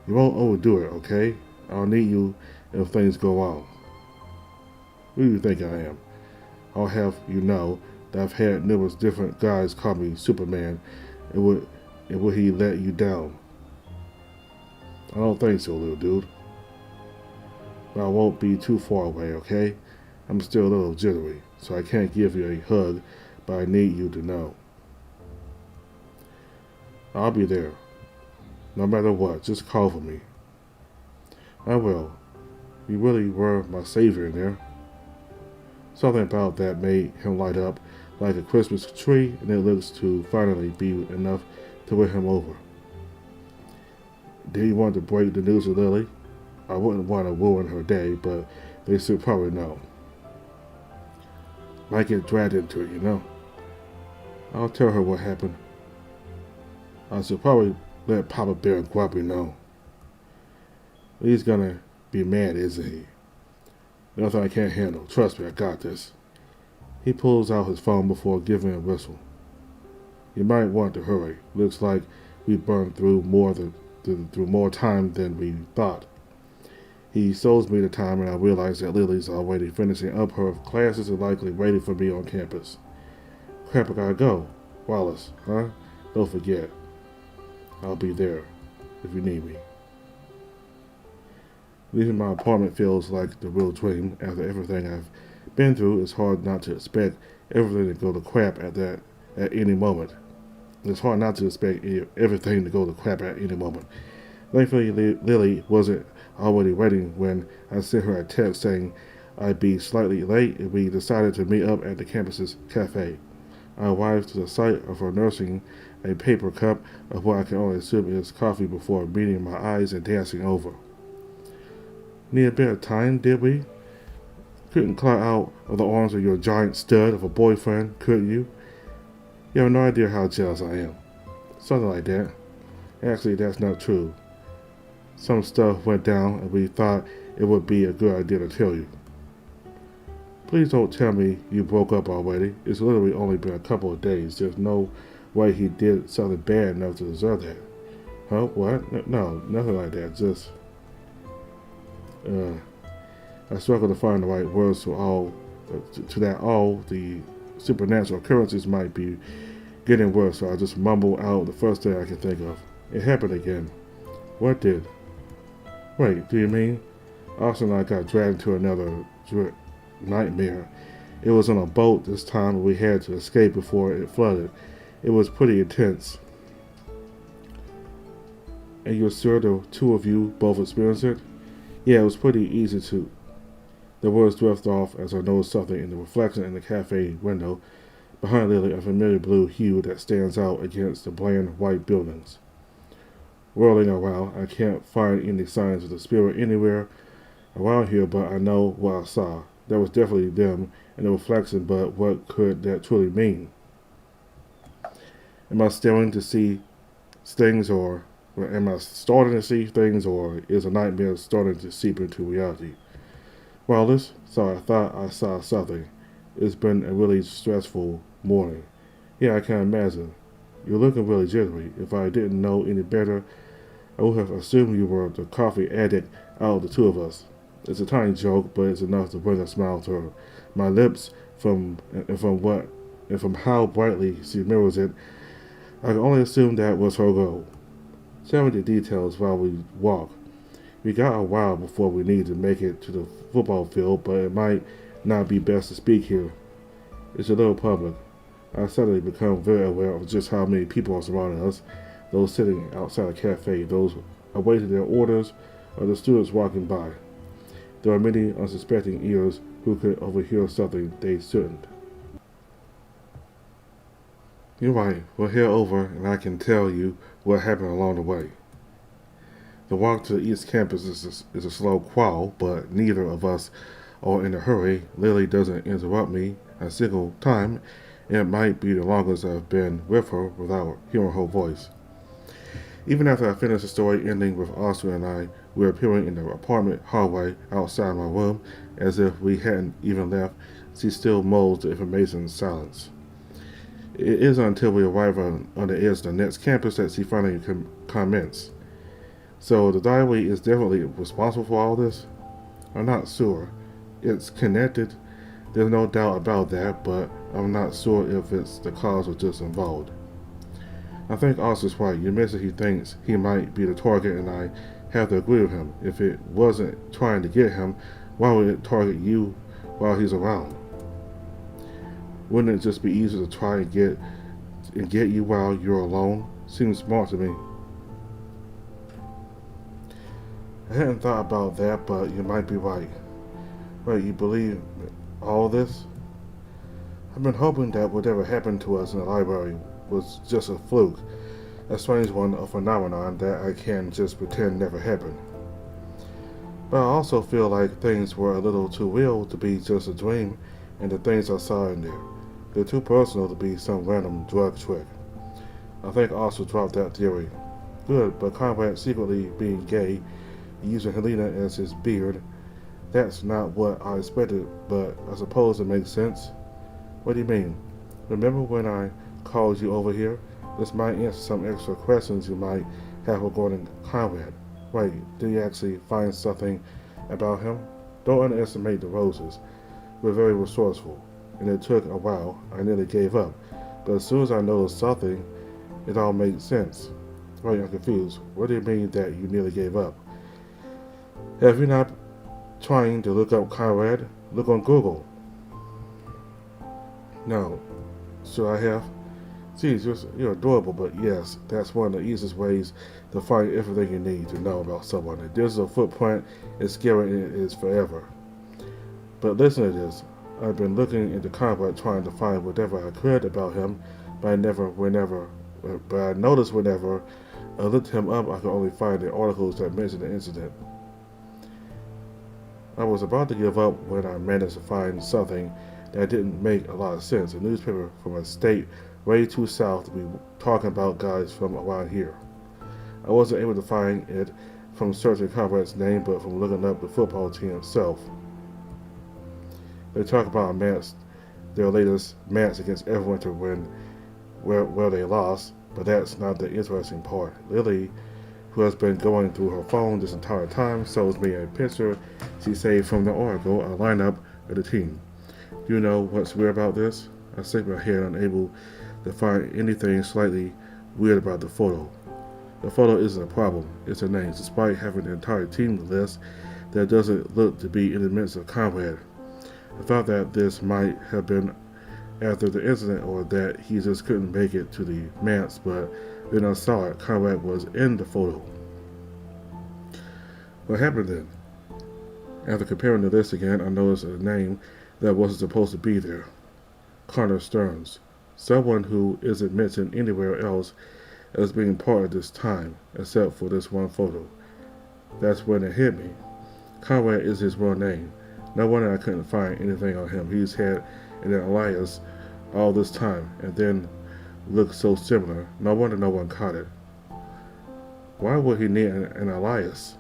A: You won't overdo it, okay? I'll need you if things go wrong. Who do you think I am? I'll have you know that I've had numerous different guys call me Superman, and would he let you down? I don't think so, little dude. But I won't be too far away, okay? I'm still a little jittery, so I can't give you a hug, but I need you to know. I'll be there. No matter what, just call for me. I will. You really were my savior in there. Something about that made him light up like a Christmas tree, and it looks to finally be enough to win him over. Did he want to break the news to Lily? I wouldn't want to ruin her day, but they should probably know. Might get dragged into it, you know. I'll tell her what happened. I should probably let Papa Bear and Grumpy know. He's gonna be mad, isn't he? Nothing I can't handle. Trust me, I got this. He pulls out his phone before giving a whistle. You might want to hurry. Looks like we burned through more time than we thought. He shows me the time, and I realize that Lily's already finishing up her classes and likely waiting for me on campus. Crap, I gotta go. Wallace, huh? Don't forget. I'll be there if you need me. Leaving my apartment feels like the real dream. After everything I've been through, it's hard not to expect everything to go to crap at any moment. It's hard not to expect everything to go to crap at any moment. Thankfully, Lily wasn't already waiting when I sent her a text saying I'd be slightly late, and we decided to meet up at the campus's cafe. I arrived to the site of her nursing a paper cup of what I can only assume is coffee before meeting my eyes and dancing over. Need a bit of time, did we? Couldn't climb out of the arms of your giant stud of a boyfriend, could you? You have no idea how jealous I am. Something like that. Actually, that's not true. Some stuff went down, and we thought it would be a good idea to tell you. Please don't tell me you broke up already. It's literally only been a couple of days. There's no way he did something bad enough to deserve that. Huh? What? No, nothing like that. Just, I struggle to find the right words to that all the supernatural occurrences might be getting worse, so I just mumble out the first thing I can think of. It happened again. What did? Wait, do you mean? Austin and I got dragged into another nightmare. It was on a boat this time, and we had to escape before it flooded. It was pretty intense. And you're sure the two of you both experienced it? Yeah, it was pretty easy to. The words drift off as I notice something in the reflection in the cafe window behind Lily, a familiar blue hue that stands out against the bland white buildings. Whirling around, I can't find any signs of the spirit anywhere around here, but I know what I saw. That was definitely them in the reflection, but what could that truly mean? Am I staring to see things, or am I starting to see things, or is a nightmare starting to seep into reality? Wallace, so I thought I saw something. It's been a really stressful morning. Yeah, I can imagine. You're looking really jittery. If I didn't know any better, I would have assumed you were the coffee addict out of the two of us. It's a tiny joke, but it's enough to bring a smile to her. My lips, from how brightly she mirrors it, I can only assume that was her goal. Tell me the details while we walk. We got a while before we need to make it to the football field, but it might not be best to speak here. It's a little public. I suddenly become very aware of just how many people are surrounding us, those sitting outside a cafe, those awaiting their orders, or the students walking by. There are many unsuspecting ears who could overhear something they shouldn't. You're right. We'll head over and I can tell you what happened along the way. The walk to the East Campus is a slow crawl, but neither of us are in a hurry. Lily doesn't interrupt me a single time, and it might be the longest I've been with her without hearing her voice. Even after I finish the story ending with Oscar and I reappearing in the apartment hallway outside my room, as if we hadn't even left, she still molds the information in silence. It isn't until we arrive on the edge of the next campus that she finally comments. So the diary is definitely responsible for all this? I'm not sure. It's connected, there's no doubt about that, but I'm not sure if it's the cause or just involved. I think Oscar's right. You mentioned he thinks he might be the target, and I have to agree with him. If it wasn't trying to get him, why would it target you while he's around? Wouldn't it just be easier to try and get you while you're alone? Seems smart to me. I hadn't thought about that, but you might be right. Wait, you believe all this? I've been hoping that whatever happened to us in the library was just a fluke, a strange one, a phenomenon that I can just pretend never happened. But I also feel like things were a little too real to be just a dream, and the things I saw in there, they're too personal to be some random drug trick. I think Oscar dropped that theory. Good, but Conrad secretly being gay, using Helena as his beard, that's not what I expected, but I suppose it makes sense. What do you mean? Remember when I called you over here? This might answer some extra questions you might have regarding Conrad. Wait, did you actually find something about him? Don't underestimate the Roses. We're very resourceful, and it took a while. I nearly gave up. But as soon as I noticed something, it all made sense. Wait, I'm confused. What do you mean that you nearly gave up? Have you not trying to look up Conrad? Look on Google. No. Should I have? Geez, you're adorable, but yes, that's one of the easiest ways to find everything you need to know about someone. A digital footprint is scary and it is forever. But listen to this. I've been looking into Conrad trying to find whatever I could about him, but I noticed whenever I looked him up, I could only find the articles that mentioned the incident. I was about to give up when I managed to find something that didn't make a lot of sense. A newspaper from a state way too south to be talking about guys from around here. I wasn't able to find it from searching Conrad's name, but from looking up the football team itself. They talk about their latest match against Everwinter where they lost, but that's not the interesting part. Lily, who has been going through her phone this entire time, shows me a picture she saved from the article, a lineup of the team. Do you know what's weird about this? I shake my head, unable to find anything slightly weird about the photo. The photo isn't a problem, it's the names. Despite having the entire team list, that doesn't look to be in the midst of Conrad. I thought that this might have been after the incident or that he just couldn't make it to the match, but then I saw it. Conrad was in the photo. What happened then? After comparing the list again, I noticed a name that wasn't supposed to be there. Connor Stearns. Someone who isn't mentioned anywhere else as being part of this time, except for this one photo. That's when it hit me. Conrad is his real name. No wonder I couldn't find anything on him. He's had an alias all this time, and then looked so similar. No wonder no one caught it. Why would he need an alias?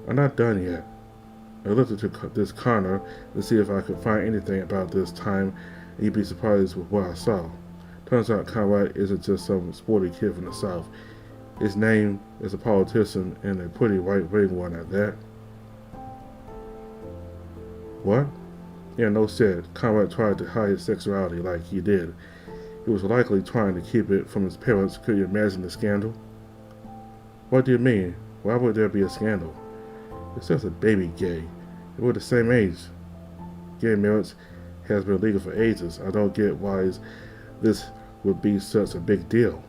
A: I'm not done yet. I looked into this Connor to see if I could find anything about this time, and you'd be surprised with what I saw. Turns out Conrad isn't just some sporty kid from the South. His name is a politician, and a pretty right-wing one at that. What? Yeah, no said. Conrad tried to hide his sexuality like he did. He was likely trying to keep it from his parents. Could you imagine the scandal? What do you mean? Why would there be a scandal? It's just a baby gay. We're the same age. Gay marriage has been legal for ages. I don't get why this would be such a big deal.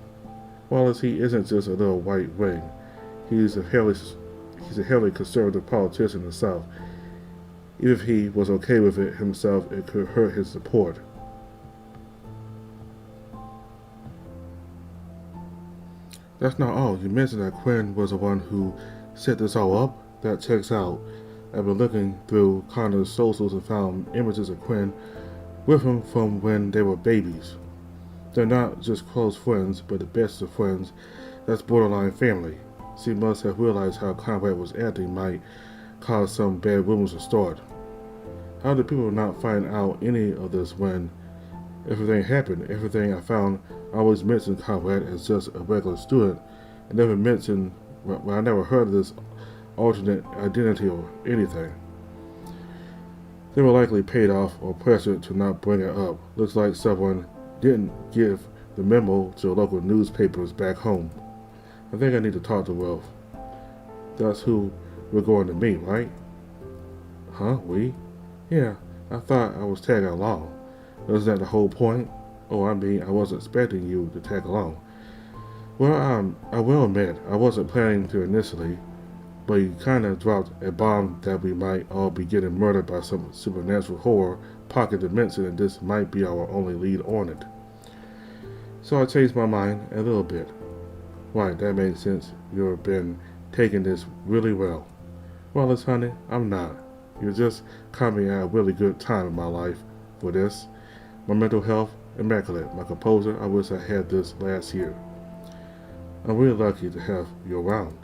A: Wallace, he isn't just a little white wing. He's a heavily conservative politician in the South. Even if he was okay with it himself, it could hurt his support. That's not all. You mentioned that Quinn was the one who set this all up. That checks out. I've been looking through Connor's socials and found images of Quinn with him from when they were babies. They're not just close friends, but the best of friends. That's borderline family. She must have realized how Conrad was acting might cause some bad rumors to start. How did people not find out any of this when everything happened? Everything I found always mentioned Conrad as just a regular student. I never I never heard of this alternate identity or anything. They were likely paid off or pressured to not bring it up. Looks like someone didn't give the memo to local newspapers back home. I think I need to talk to Ralph. That's who we're going to meet, right? Huh? We? Yeah, I thought I was tagging along. Isn't that the whole point? Oh, I mean, I wasn't expecting you to tag along. Well, I will admit, I wasn't planning to initially, but you kind of dropped a bomb that we might all be getting murdered by some supernatural horror pocket dimension, and this might be our only lead on it. So I changed my mind a little bit. Right, that makes sense. You've been taking this really well. Well, honey, I'm not. You're just coming at a really good time in my life for this. My mental health, immaculate. My composure, I wish I had this last year. I'm really lucky to have you around.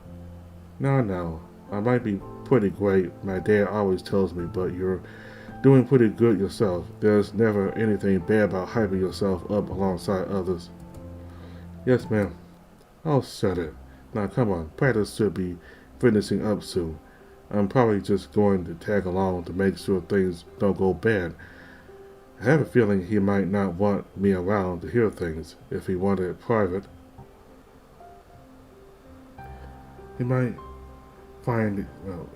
A: No, I might be pretty great, my dad always tells me, but you're doing pretty good yourself. There's never anything bad about hyping yourself up alongside others. Yes, ma'am. Oh, shut it. Now, come on, practice should be finishing up soon. I'm probably just going to tag along to make sure things don't go bad. I have a feeling he might not want me around to hear things. If he wanted it private, he might find it, well,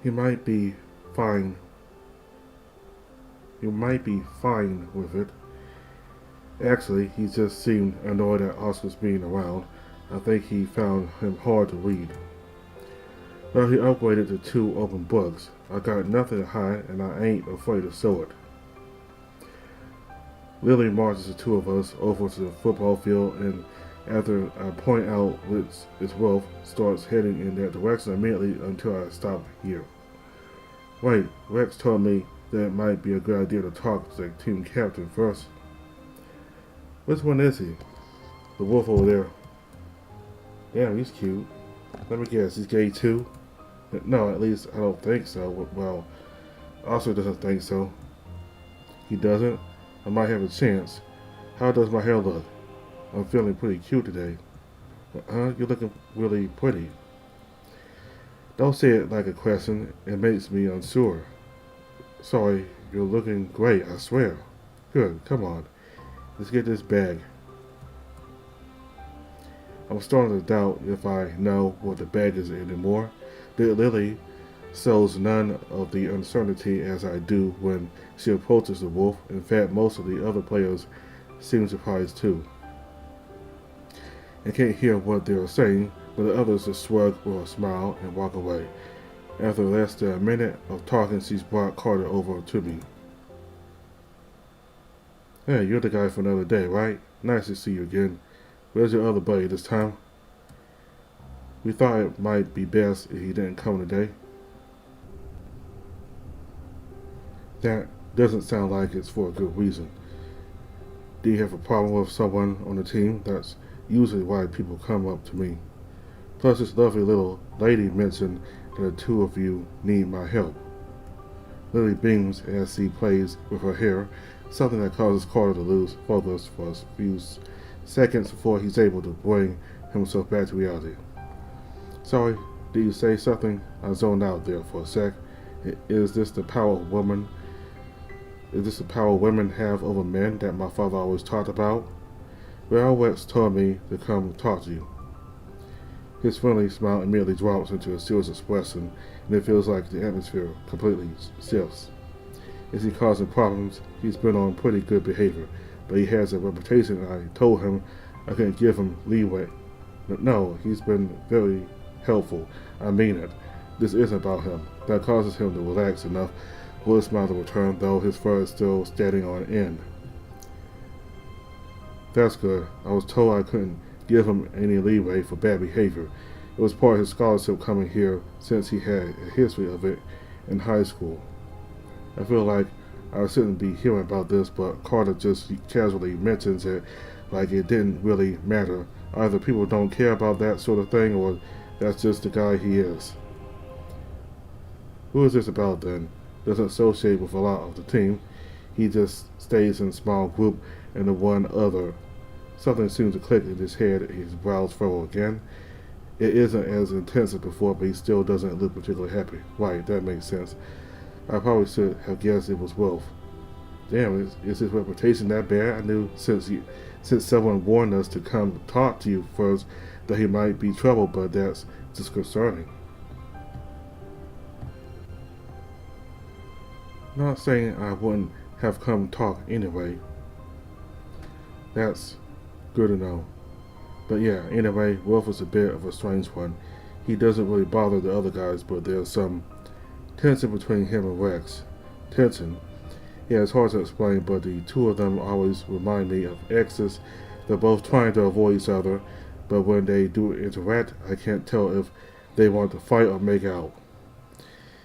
A: he might be fine with it. Actually, he just seemed annoyed at Oscar's being around. I think he found him hard to read. Well, he upgraded to 2 open books. I got nothing to hide, and I ain't afraid to show it. Lily marches the 2 of us over to the football field, and after I point out which is Wolf, starts heading in that direction immediately until I stop here. Wait, Rex told me that it might be a good idea to talk to the team captain first. Which one is he? The wolf over there. Damn, he's cute. Let me guess, he's gay too? No, at least I don't think so. Well, Oscar doesn't think so. He doesn't? I might have a chance. How does my hair look? I'm feeling pretty cute today. You're looking really pretty. Don't say it like a question. It makes me unsure. Sorry, you're looking great, I swear. Good, come on. Let's get this bag. I'm starting to doubt if I know what the bag is anymore. Lily shows none of the uncertainty as I do when she approaches the wolf. In fact, most of the other players seem surprised too. and can't hear what they are saying, but the others just shrug or smile and walk away. After less than a minute of talking, she's brought Carter over to me. Hey, you're the guy for another day, right? Nice to see you again. Where's your other buddy this time? We thought it might be best if he didn't come today. That doesn't sound like it's for a good reason. Do you have a problem with someone on the team? That's usually why people come up to me. Plus, this lovely little lady mentioned that the two of you need my help. Lily beams as she plays with her hair, something that causes Carter to lose focus for a few seconds before he's able to bring himself back to reality. Sorry, did you say something? I zoned out there for a sec. Is this the power of women? Is this the power women have over men that my father always talked about? Well, Wex told me to come talk to you. His friendly smile immediately drops into a serious expression, and it feels like the atmosphere completely shifts. Is he causing problems? He's been on pretty good behavior, but he has a reputation, and I told him I couldn't give him leeway. No, he's been very helpful. I mean it. This isn't about him. That causes him to relax enough for his smile to return, though his fur is still standing on end. That's good. I was told I couldn't give him any leeway for bad behavior. It was part of his scholarship coming here since he had a history of it in high school. I feel like I shouldn't be hearing about this, but Carter just casually mentions it like it didn't really matter. Either people don't care about that sort of thing, or that's just the guy he is. Who is this about then? Doesn't associate with a lot of the team. He just stays in a small group and the one other. Something seems to click in his head. His brows furrow again. It isn't as intense as before, but he still doesn't look particularly happy. Right, that makes sense. I probably should have guessed it was Wolf. Damn, is his reputation that bad? I knew since someone warned us to come talk to you first that he might be trouble, but that's disconcerting. Not saying I wouldn't have come talk anyway. That's good to know. But yeah, anyway, Wolf is a bit of a strange one. He doesn't really bother the other guys, but there's some tension between him and Rex. Tension. Yeah, it's hard to explain, but the two of them always remind me of exes. They're both trying to avoid each other, but when they do interact, I can't tell if they want to fight or make out.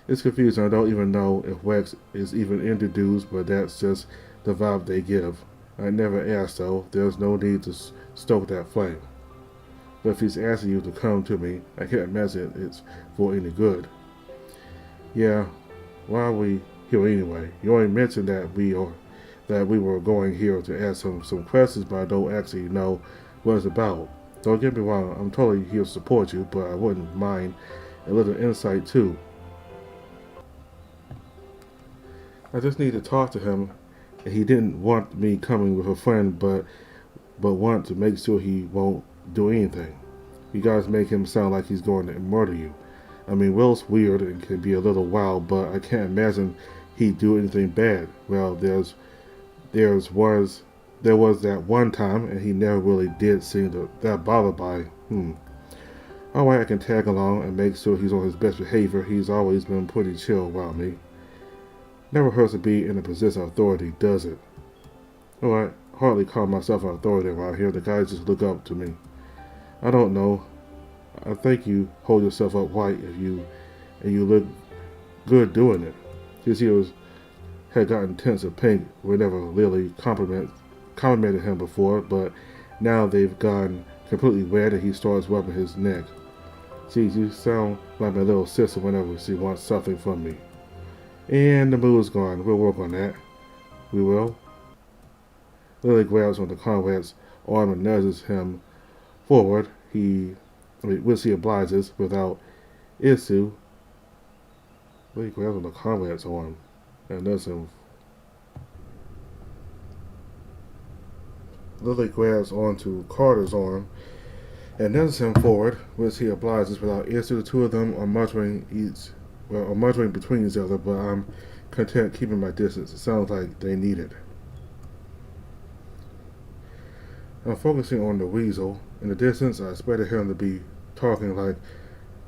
A: It's confusing. I don't even know if Rex is even into dudes, but that's just the vibe they give. I never asked, though. There's no need to stoke that flame. But if he's asking you to come to me, I can't imagine it's for any good. Yeah, why are we here anyway? You only mentioned that we were going here to ask some questions, but I don't actually know what it's about. Don't get me wrong, I'm totally here to support you, but I wouldn't mind a little insight too. I just need to talk to him, and he didn't want me coming with a friend, but want to make sure he won't do anything. You guys make him sound like he's going to murder you. I mean, Will's weird and can be a little wild, but I can't imagine he'd do anything bad. Well, there was that one time, and he never really did seem that bothered by. Alright, I can tag along and make sure he's on his best behavior. He's always been pretty chill around me. Never hurts to be in a position of authority, does it? Alright, hardly call myself an authority around here. The guys just look up to me. I don't know. I think you hold yourself up right and you look good doing it. His ears had gotten tense and pink whenever Lily complimented him before, but now they've gone completely red and he starts rubbing his neck. Geez, you sound like my little sister whenever she wants something from me. And the mood's gone. We'll work on that. We will. Lily grabs onto Conrad's arm and nudges him forward. Which he obliges without issue. Lily grabs onto Conrad's arm and nudges him. Lily grabs onto Carter's arm and nudges him forward, which he obliges without issue. The two of them are muttering between each other, but I'm content keeping my distance. It sounds like they need it. I'm focusing on the weasel. In the distance, I expected him to be talking like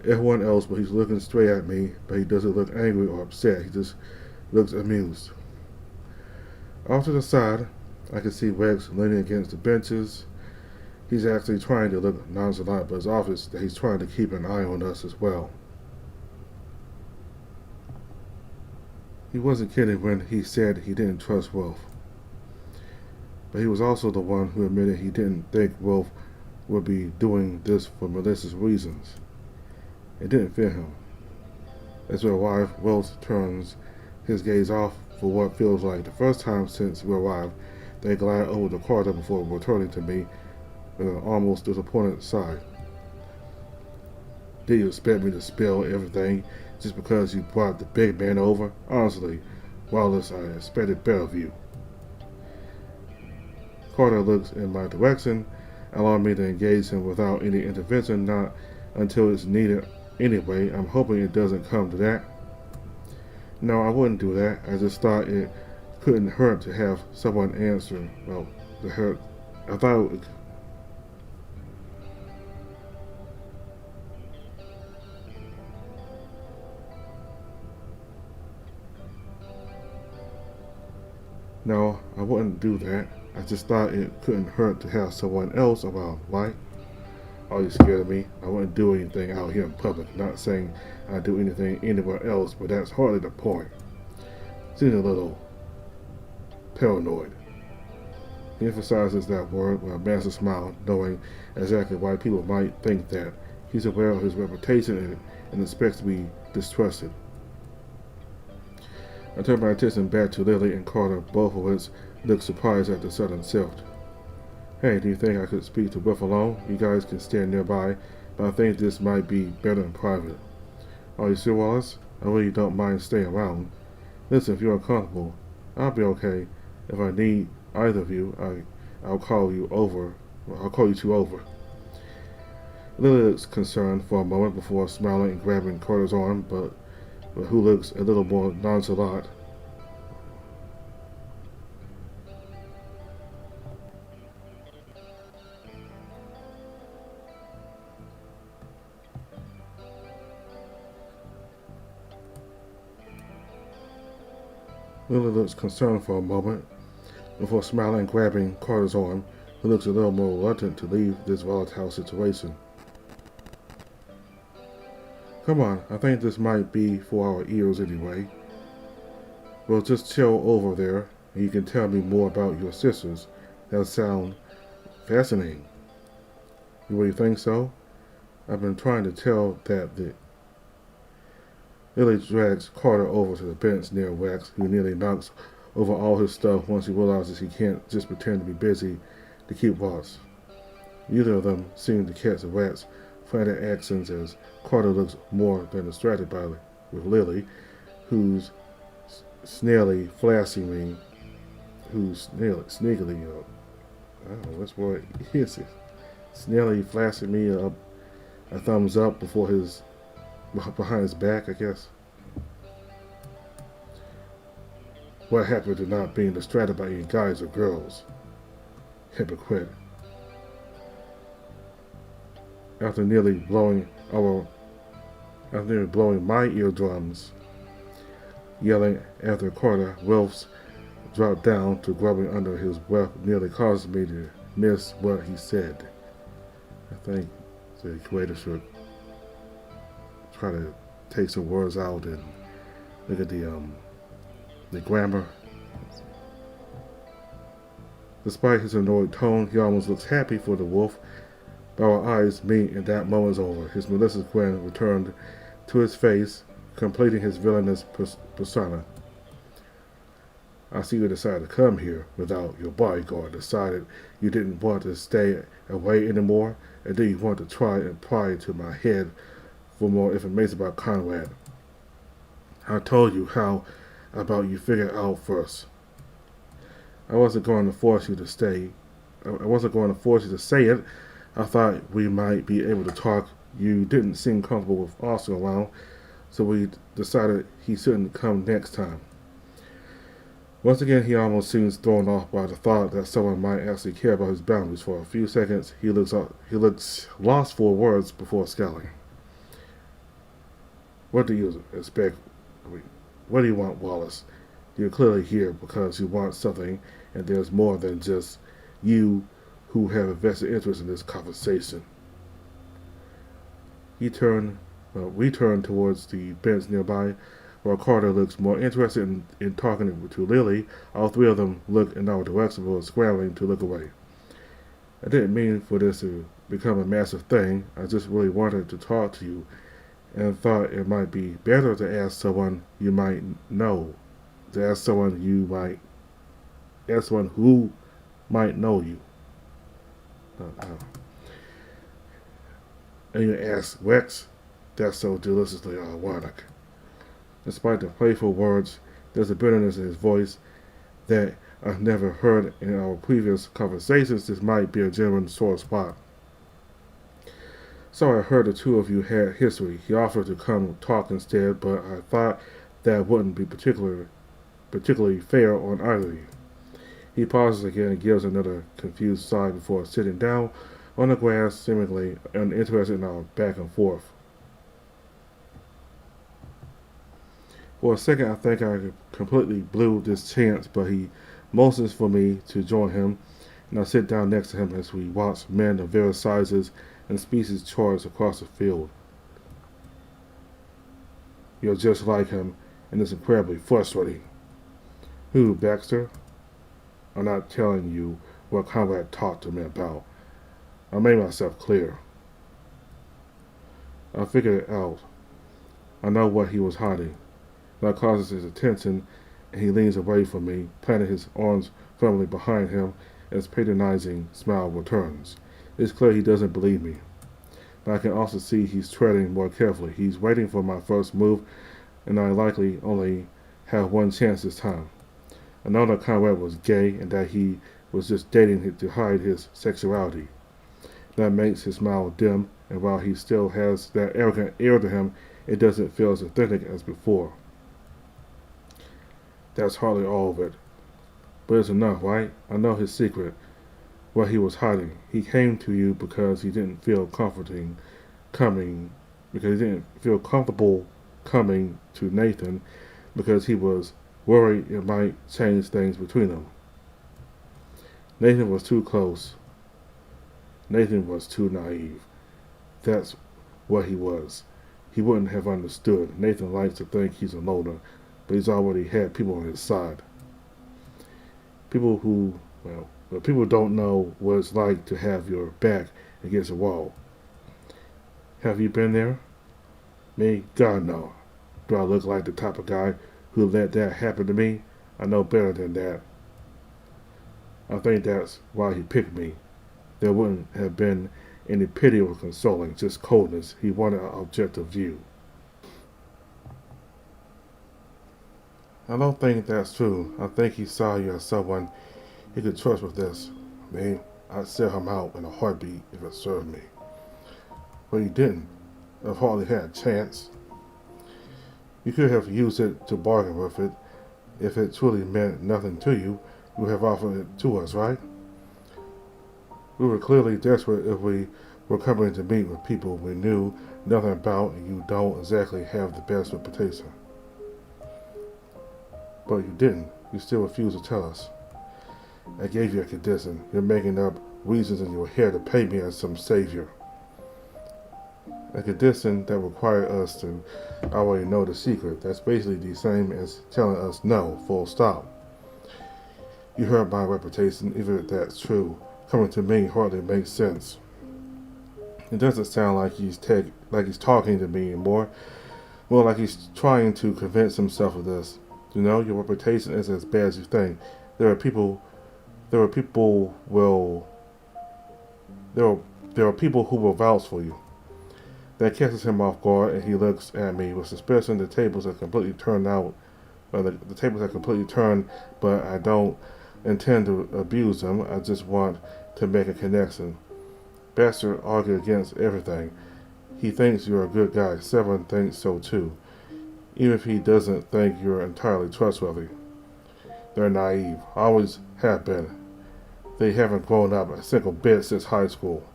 A: everyone else, but he's looking straight at me, but he doesn't look angry or upset. He just looks amused. Off to the side, I can see Rex leaning against the benches. He's actually trying to look nonchalant, but it's obvious that he's trying to keep an eye on us as well. He wasn't kidding when he said he didn't trust Wolf. But he was also the one who admitted he didn't think Wolf would be doing this for malicious reasons. It didn't fit him. As we arrive, Wolf turns his gaze off for what feels like the first time since we arrived. They glide over the corridor before returning to me with an almost disappointed sigh. Did you expect me to spill everything just because you brought the big man over? Honestly, Wallace, I expected better of you. Carter looks in my direction, allowing me to engage him without any intervention, not until it's needed anyway. I'm hoping it doesn't come to that. No, I wouldn't do that. I just thought it couldn't hurt to have someone answer. Well, to hurt. I thought it, No, I wouldn't do that. I just thought it couldn't hurt to have someone else around, right? Are you scared of me? I wouldn't do anything out here in public. Not saying I'd do anything anywhere else, but that's hardly the point. Seems a little paranoid. He emphasizes that word with a massive smile, knowing exactly why people might think that. He's aware of his reputation and expects to be distrusted. I turn my attention back to Lily and Carter, both of which look surprised at the sudden shift. Hey, do you think I could speak to Buff alone? You guys can stand nearby, but I think this might be better in private. Are you sure, Wallace? I really don't mind staying around. Listen, if you're uncomfortable, I'll be okay. If I need either of you, I'll call you over. I'll call you two over. Lily looks concerned for a moment before smiling and grabbing Carter's arm, but who looks a little more nonchalant. Lily looks concerned for a moment before smiling and grabbing Carter's arm, who looks a little more reluctant to leave this volatile situation. Come on, I think this might be for our ears anyway. We'll just chill over there, and you can tell me more about your sisters. That'll sound fascinating. You really think so? I've been trying to tell that the Lily drags Carter over to the bench near Wax, who nearly knocks over all his stuff once he realizes he can't just pretend to be busy to keep watch. Neither of them seem to catch Wax's frantic actions as Carter looks more than distracted by with Lily, who's sneakily flashing me, sneakily, I don't know what's word is it, sneakily flashing me a thumbs up behind his back, I guess. What happened to not being distracted by any guys or girls? Hypocrite. After nearly blowing my eardrums, yelling after Carter, Wilfs dropped down to grubbing under his breath, nearly caused me to miss what he said. I think the creator should try to take some words out and look at the grammar. Despite his annoyed tone, he almost looks happy for the wolf. But our eyes meet and that moment's over. His malicious grin returned to his face, completing his villainous persona. I see you decided to come here without your bodyguard, decided you didn't want to stay away anymore, and then you want to try and pry into my head for more information about Conrad. I told you how about you figure it out first. I wasn't going to force you to stay. I wasn't going to force you to say it. I thought we might be able to talk. You didn't seem comfortable with Austin around, so we decided he shouldn't come next time. Once again, he almost seems thrown off by the thought that someone might actually care about his boundaries. For a few seconds, he looks lost for words before scowling. What do you expect? What do you want, Wallace? You're clearly here because you want something, and there's more than just you who have a vested interest in this conversation. We turn towards the bench nearby, while Carter looks more interested in talking to Lily. All three of them look in our direction before scrambling to look away. I didn't mean for this to become a massive thing. I just really wanted to talk to you and thought it might be better to ask someone you might know, to ask someone who might know you. Uh, and you ask Rex? That's so deliciously ironic. Despite the playful words, there's a bitterness in his voice that I've never heard in our previous conversations. This might be a genuine sore spot. So I heard the two of you had history. He offered to come talk instead, but I thought that wouldn't be particularly fair on either of you. He pauses again and gives another confused sigh before sitting down on the grass, seemingly uninterested in our back and forth. For a second, I think I completely blew this chance, but he motions for me to join him, and I sit down next to him as we watch men of various sizes and species charge across the field. You're just like him, and it's incredibly frustrating. Who, Baxter? I'm not telling you what Conrad talked to me about. I made myself clear. I figured it out. I know what he was hiding. That causes his attention, and he leans away from me, planting his arms firmly behind him as patronizing smile returns. It's clear he doesn't believe me, but I can also see he's treading more carefully. He's waiting for my first move, and I likely only have one chance this time. I know that Conrad was gay and that he was just dating to hide his sexuality. That makes his smile dim, and while he still has that arrogant air to him, it doesn't feel as authentic as before. That's hardly all of it. But it's enough, right? I know his secret, what he was hiding. He came to you because he didn't feel comfortable coming to Nathan, because he was worried it might change things between them. Nathan was too close. Nathan was too naive. That's what he was. He wouldn't have understood. Nathan likes to think he's a loner, but he's already had people on his side. People don't know what it's like to have your back against a wall. Have you been there? Me? God, no. Do I look like the type of guy who let that happen to me? I know better than that. I think that's why he picked me. There wouldn't have been any pity or consoling, just coldness. He wanted an objective view. I don't think that's true. I think he saw you as someone he could trust with this. Me, I'd sell him out in a heartbeat if it served me. But he didn't. I've hardly had a chance. You could have used it to bargain with it. If it truly meant nothing to you, you would have offered it to us, right? We were clearly desperate if we were coming to meet with people we knew nothing about, and you don't exactly have the best reputation. But you didn't. You still refused to tell us. I gave you a condition. You're making up reasons in your head to pay me as some savior. A condition that required us to already know the secret. That's basically the same as telling us no, full stop. You hurt my reputation, even if that's true. Coming to me hardly makes sense. It doesn't sound like he's talking to me anymore. More like he's trying to convince himself of this. You know, your reputation isn't as bad as you think. There are people who will vouch for you. That catches him off guard, and he looks at me with suspicion. The tables have completely turned, but I don't intend to abuse them. I just want to make a connection. Baxter argued against everything. He thinks you're a good guy. Severin thinks so too, even if he doesn't think you're entirely trustworthy. They're naive, always have been. They haven't grown up a single bit since high school.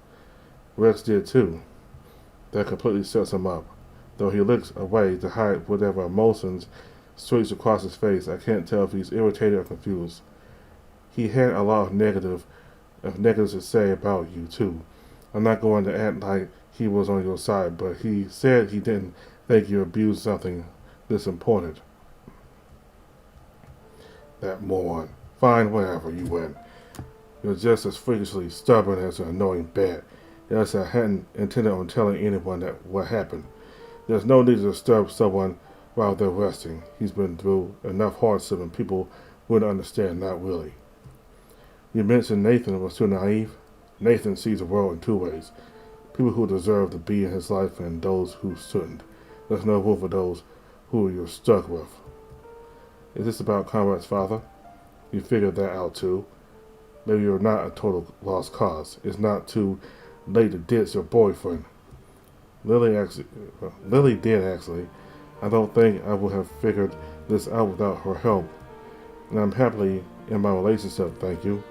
A: Rex did too. That completely sets him up. Though he looks away to hide whatever emotions streaks across his face, I can't tell if he's irritated or confused. He had a lot of negatives to say about you too. I'm not going to act like he was on your side, but he said he didn't think you abused something this important. That moron. Fine, whatever, you win. You're just as freakishly stubborn as an annoying bat. Yes, I hadn't intended on telling anyone that what happened. There's no need to disturb someone while they're resting. He's been through enough hardship and people wouldn't understand, not really. You mentioned Nathan was too naive. Nathan sees the world in two ways. People who deserve to be in his life and those who shouldn't. There's no room for those who you're stuck with. Is this about Conrad's father? You figured that out too. Maybe you're not a total lost cause. It's not too late to ditch your boyfriend. Lily did actually. I don't think I would have figured this out without her help. And I'm happily in my relationship, thank you.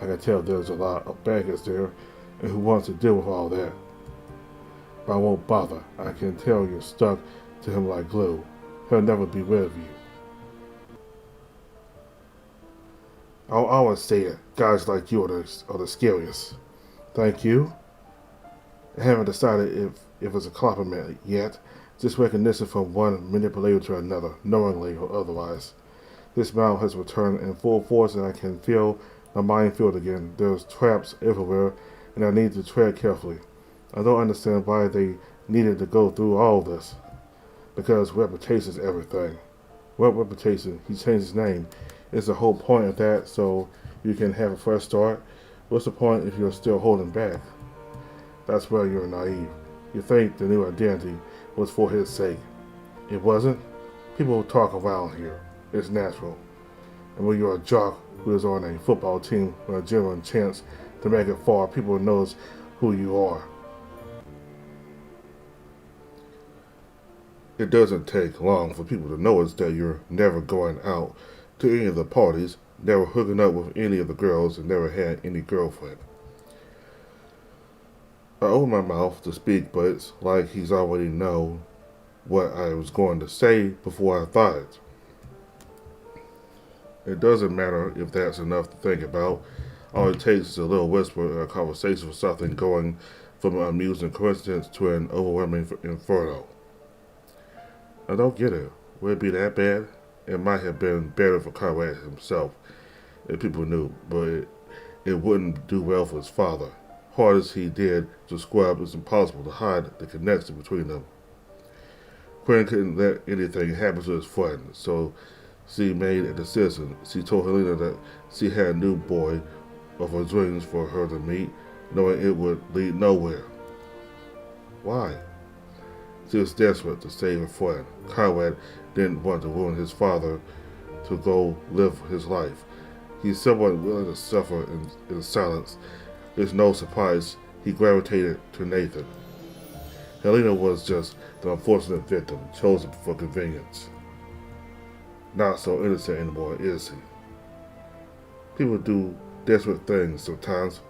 A: I can tell there's a lot of baggage there, and who wants to deal with all that? But I won't bother. I can tell you're stuck to him like glue. He'll never be rid of you. I'll always say it. Guys like you are the scariest. Thank you. I haven't decided if it's a compliment yet. Just recognition from one manipulator to another, knowingly or otherwise. This smile has returned in full force and I can feel my minefield again. There's traps everywhere and I need to tread carefully. I don't understand why they needed to go through all this. Because reputation is everything. What reputation? He changed his name. It's the whole point of that so you can have a fresh start. What's the point if you're still holding back? That's where you're naive. You think the new identity was for his sake. It wasn't. People talk around here. It's natural. And when you're a jock who is on a football team with a genuine chance to make it far, people knows who you are. It doesn't take long for people to notice that you're never going out to any of the parties, never hooking up with any of the girls, and never had any girlfriend. I opened my mouth to speak, but it's like he's already know what I was going to say before I thought it. It doesn't matter if that's enough to think about. All it takes is a little whisper in a conversation for something going from an amusing coincidence to an overwhelming inferno. I don't get it. Would it be that bad? It might have been better for Conrad himself if people knew, but it wouldn't do well for his father. Hard as he did to scrub, it's impossible to hide the connection between them. Quinn couldn't let anything happen to his friend, so she made a decision. She told Helena that she had a new boy of her dreams for her to meet, knowing it would lead nowhere. Why? She was desperate to save her friend. Conrad didn't want to ruin his father to go live his life. He's someone willing to suffer in silence. It's no surprise he gravitated to Nathan. Helena was just the unfortunate victim, chosen for convenience. Not so innocent anymore, is he? People do desperate things sometimes.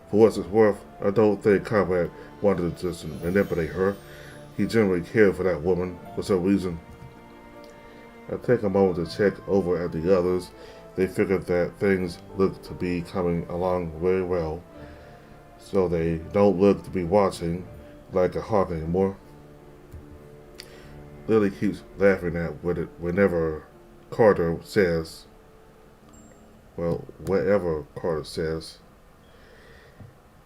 A: For what it's worth, I don't think Conrad wanted to just manipulate her. He generally cared for that woman for some reason. I take a moment to check over at the others. They figured that things look to be coming along very well, so they don't look to be watching like a hawk anymore. Lily keeps laughing at whenever Carter says, well, whatever Carter says,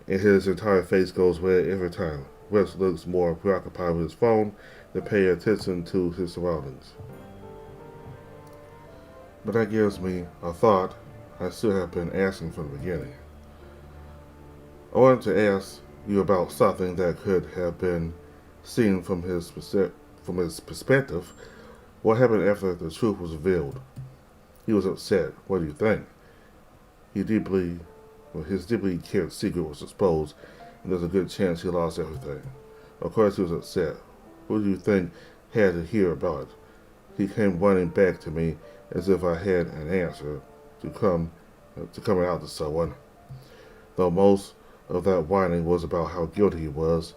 A: and his entire face goes red every time. West looks more preoccupied with his phone than paying attention to his surroundings. But that gives me a thought I should have been asking from the beginning. I wanted to ask you about something that could have been seen from his perspective. What happened after the truth was revealed? He was upset. What do you think? His deeply kept secret was exposed, and there's a good chance he lost everything. Of course he was upset. Who do you think had to hear about it? He came running back to me as if I had an answer to come to coming out to someone. Though most of that whining was about how guilty he was,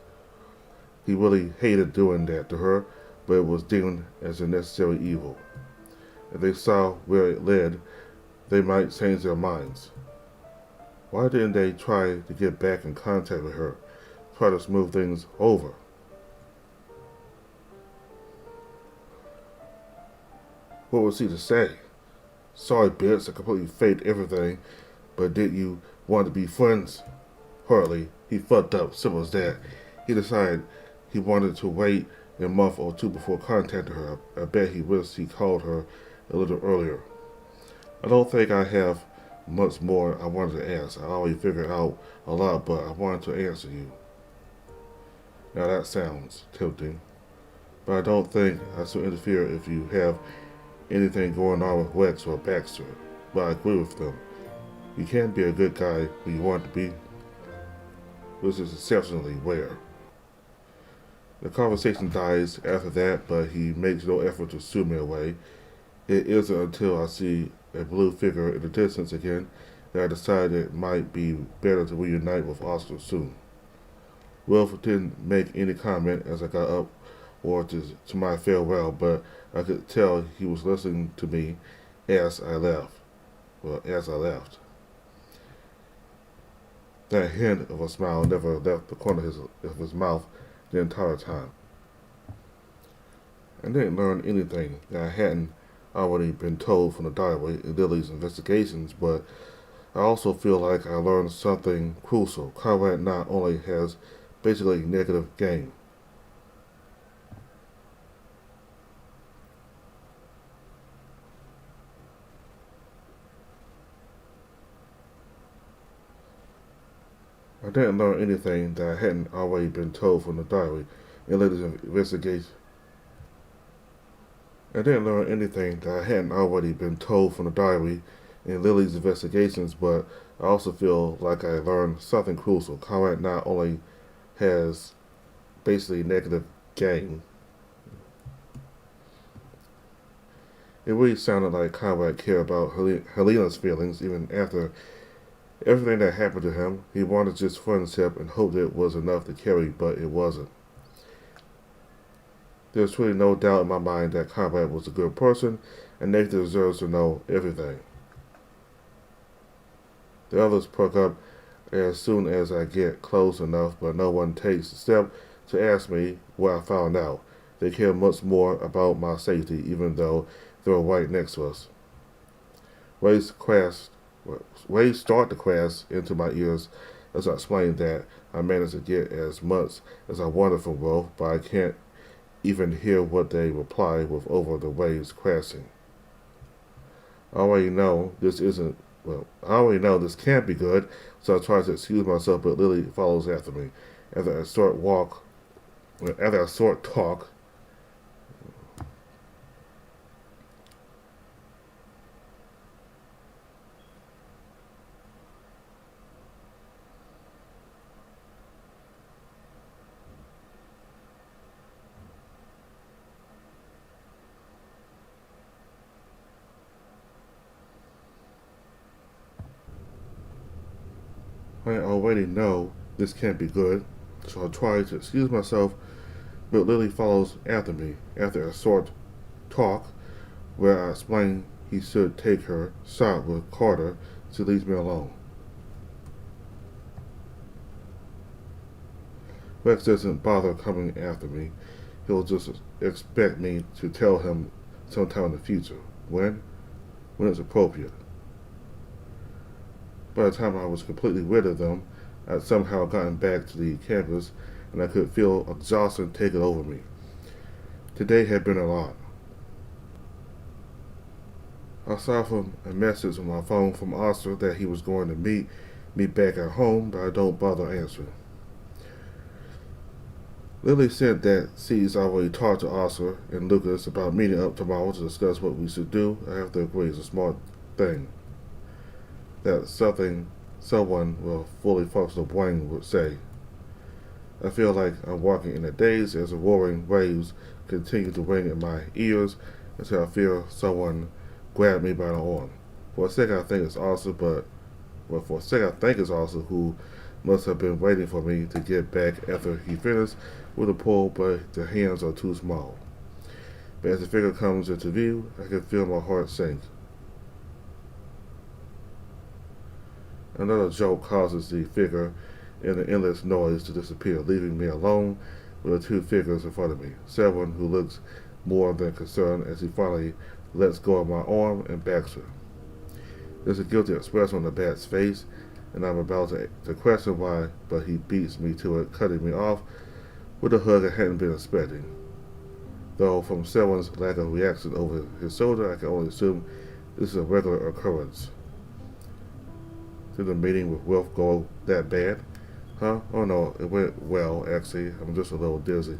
A: he really hated doing that to her, but it was deemed as a necessary evil. If they saw where it led, they might change their minds. Why didn't they try to get back in contact with her, try to smooth things over? What was he to say? Sorry, bitch, I completely faked everything, but did you want to be friends? Hardly. He fucked up, simple as that. He decided he wanted to wait a month or two before contacting her. I bet he wished he called her a little earlier. I don't think I have much more I wanted to ask. I already figured out a lot, but I wanted to answer you. Now that sounds tempting, but I don't think I should interfere if you have anything going on with Wex or Baxter. But I agree with them. You can't be a good guy who you want to be, which is exceptionally rare. The conversation dies after that, but he makes no effort to sue me away. It isn't until I see a blue figure in the distance again that I decide it might be better to reunite with Oscar soon. Wilf didn't make any comment as I got up or to my farewell, but I could tell he was listening to me as I left. As I left. That hint of a smile never left the corner of his mouth the entire time. I didn't learn anything that I hadn't already been told from the diary in Lily's investigations, but I also feel like I learned something crucial. Conrad not only has basically negative game. I didn't learn anything that I hadn't already been told from the diary in Lily's investigation. I didn't learn anything that I hadn't already been told from the diary in Lily's investigations, but I also feel like I learned something crucial. Conrad not only has basically negative game. It really sounded like Conrad cared about Helena's feelings even after everything that happened to him. He wanted just friendship and hoped it was enough to carry, but it wasn't. There's really no doubt in my mind that Conrad was a good person, and Nathan deserves to know everything. The others perk up as soon as I get close enough, but no one takes the step to ask me what I found out. They care much more about my safety, even though they're right next to us. Waves start to crash into my ears as I explain that I managed to get as much as I wanted from Wolf, but I can't even hear what they reply with over the waves crashing. I already know this can't be good, so I try to excuse myself, but Lily follows after me. After a short talk, I already know this can't be good, so I try to excuse myself, but Lily follows after me. After a short talk, where I explain he should take her shot with Carter, she leaves me alone. Rex doesn't bother coming after me. He'll just expect me to tell him sometime in the future. When? When it's appropriate. By the time I was completely rid of them, I'd somehow gotten back to the campus, and I could feel exhaustion taking over me. Today had been a lot. I saw from a message on my phone from Oscar that he was going to meet me back at home, but I don't bother answering. Lily said that she's already talked to Oscar and Lucas about meeting up tomorrow to discuss what we should do. I have to agree, it's a smart thing. That's something someone with a fully functional brain would say. I feel like I'm walking in a daze as the roaring waves continue to ring in my ears until I feel someone grabbed me by the arm. For a second, I think it's Arthur, for a second, I think it's Arthur who must have been waiting for me to get back after he finished with the pull, but the hands are too small. But as the figure comes into view, I can feel my heart sink. Another joke causes the figure in the endless noise to disappear, leaving me alone with the two figures in front of me. Seven, who looks more than concerned as he finally lets go of my arm and backs her. There's a guilty expression on the bat's face, and I'm about to question why, but he beats me to it, cutting me off with a hug I hadn't been expecting. Though from Seven's lack of reaction over his shoulder, I can only assume this is a regular occurrence. Did the meeting with Wilf go that bad? Huh? Oh no, it went well, actually. I'm just a little dizzy.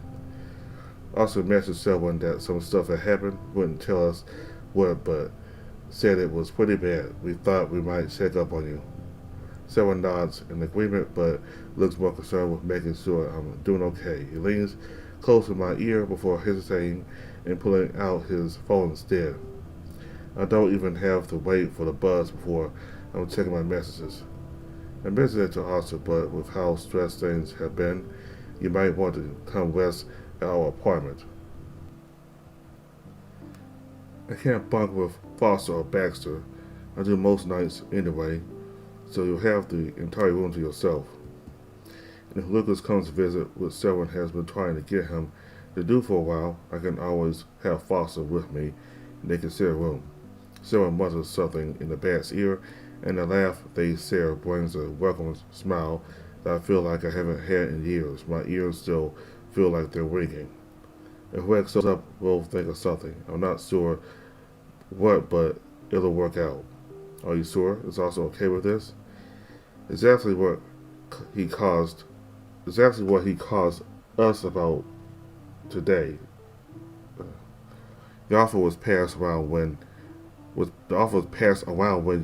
A: Also messaged someone that some stuff had happened, wouldn't tell us what, but said it was pretty bad. We thought we might check up on you. Someone nods in agreement, but looks more concerned with making sure I'm doing okay. He leans close to my ear before hesitating and pulling out his phone instead. I don't even have to wait for the buzz before I'm checking my messages. I mentioned it to Arthur, but with how stressed things have been, you might want to come west at our apartment. I can't bunk with Foster or Baxter. I do most nights anyway, so you'll have the entire room to yourself. And if Lucas comes to visit, which someone has been trying to get him to do for a while, I can always have Foster with me, and they can share a room. Someone mutters something in the bat's ear, and the laugh they share brings a welcome smile that I feel like I haven't had in years. My ears still feel like they're ringing. If Rex shows up, we'll think of something. I'm not sure what, but it'll work out. Are you sure it's also okay with this? Exactly what he caused us about today. The offer was passed around when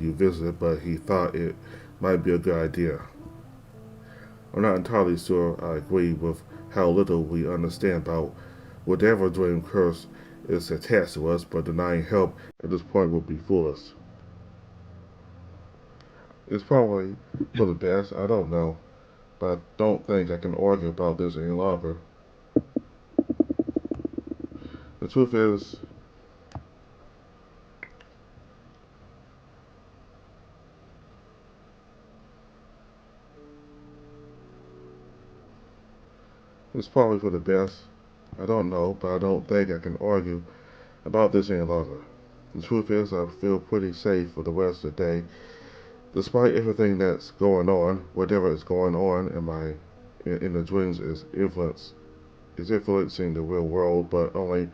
A: you visited, but he thought it might be a good idea. I'm not entirely sure I agree with how little we understand about whatever dream curse is attached to us, but denying help at this point would be foolish. It's probably for the best, I don't know, but I don't think I can argue about this any longer. The truth is, it's probably for the best. I don't know, but I don't think I can argue about this any longer. The truth is, I feel pretty safe for the rest of the day, despite everything that's going on. Whatever is going on in the dreams is influencing the real world, but only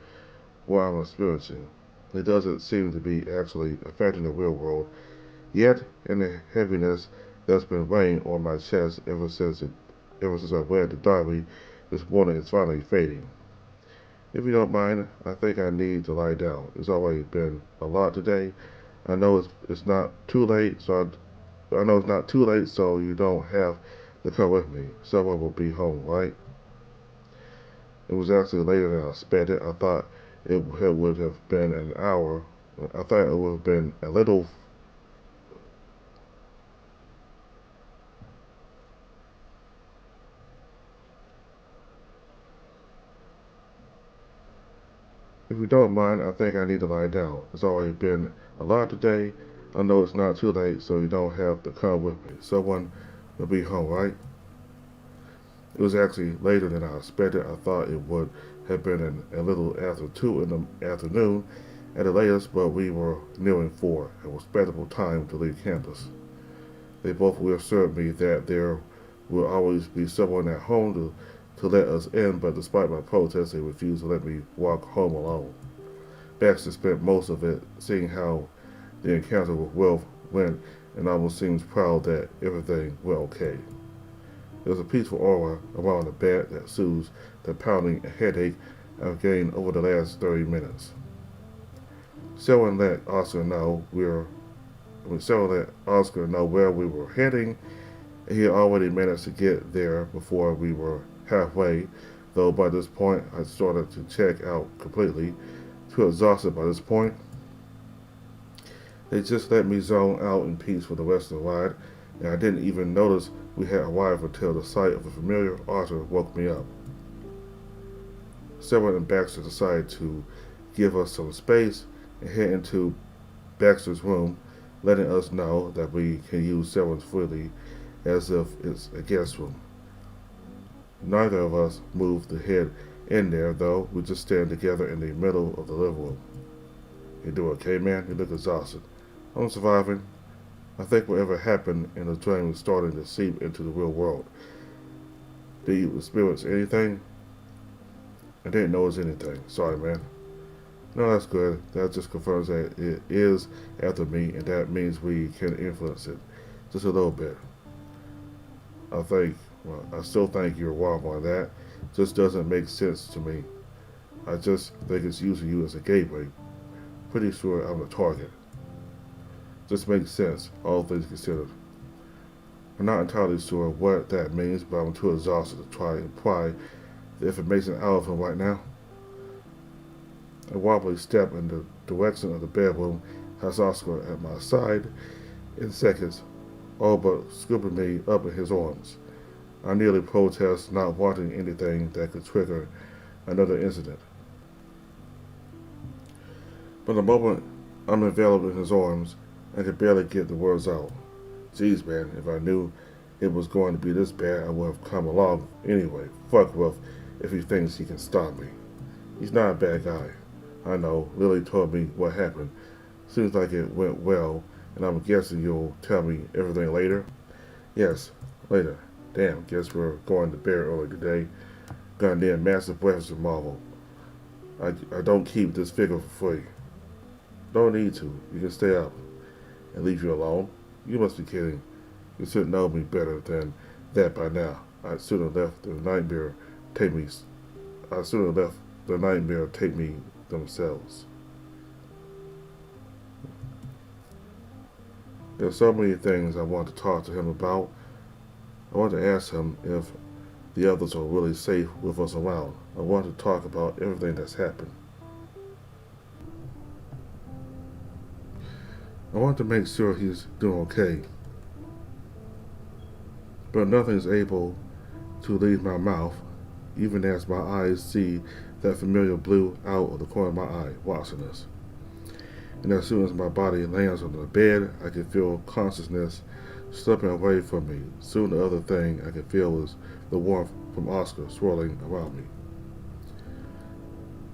A: what I'm experiencing. It doesn't seem to be actually affecting the real world yet, and the heaviness that's been weighing on my chest ever since I read the diary this morning is finally fading. If you don't mind, I think I need to lie down. It's already been a lot today. I know it's not too late, I know it's not too late, so you don't have to come with me. Someone will be home, right? It was actually later than I expected. I thought it would have been an hour. I thought it would have been a little. If you don't mind, I think I need to lie down. It's already been a lot today. I know it's not too late, so you don't have to come with me. Someone will be home, right? It was actually later than I expected. I thought it would have been a little after 2 in the afternoon at the latest, but we were nearing 4, a respectable time to leave campus. They both reassured me that there will always be someone at home to let us in, but despite my protest, they refused to let me walk home alone. Baxter spent most of it seeing how the encounter with Wilf went and almost seems proud that everything went okay. There's a peaceful aura around the bed that soothes the pounding headache I've gained over the last 30 minutes. Someone let Oscar know where we were heading, and he had already managed to get there before we were halfway, though by this point I started to check out completely, too exhausted by this point. They just let me zone out in peace for the rest of the ride, and I didn't even notice we had arrived until the sight of a familiar otter woke me up. Severin and Baxter decided to give us some space and head into Baxter's room, letting us know that we can use Severin's freely as if it's a guest room. Neither of us moved to head in there, though. We just stand together in the middle of the living room. "You doing okay, man? You look exhausted." "I'm surviving. I think whatever happened in the dream is starting to seep into the real world." "Did you experience anything?" "I didn't notice anything. Sorry, man." "No, that's good. That just confirms that it is after me, and that means we can influence it. Just a little bit." I still think you're wrong on that. Just doesn't make sense to me. I just think it's using you as a gateway. Pretty sure I'm the target. Just makes sense, all things considered. I'm not entirely sure what that means, but I'm too exhausted to try and pry the information out of him right now. A wobbly step in the direction of the bedroom has Oscar at my side in seconds, all but scooping me up in his arms. I nearly protest not wanting anything that could trigger another incident. But the moment I'm enveloped in his arms, I can barely get the words out. "Geez, man, if I knew it was going to be this bad, I would have come along anyway. Fuck Wolf if he thinks he can stop me. He's not a bad guy. I know. Lily told me what happened. Seems like it went well, and I'm guessing you'll tell me everything later." "Yes, later. Damn, guess we're going to bed early today. Gonna need a massive breakfast at Marvel. I don't keep this figure for free." "Don't need to. You can stay up." "And leave you alone? You must be kidding. You should know me better than that by now. I should have left the nightmare take me. I should have left the nightmare take me themselves." There's so many things I want to talk to him about. I want to ask him if the others are really safe with us around. I want to talk about everything that's happened. I want to make sure he's doing okay. But nothing's able to leave my mouth, even as my eyes see that familiar blue out of the corner of my eye, watching us. And as soon as my body lands on the bed, I can feel consciousness slipping away from me. Soon the other thing I can feel is the warmth from Oscar swirling around me.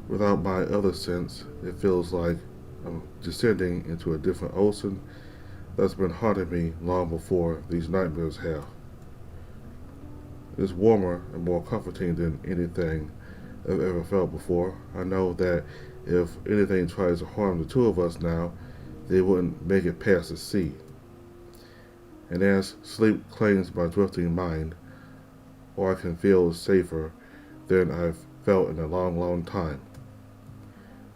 A: Without my other sense, it feels like I'm descending into a different ocean that's been haunting me long before these nightmares have. It's warmer and more comforting than anything I've ever felt before. I know that if anything tries to harm the two of us now, they wouldn't make it past the sea. And as sleep claims my drifting mind, all I can feel is safer than I've felt in a long, long time,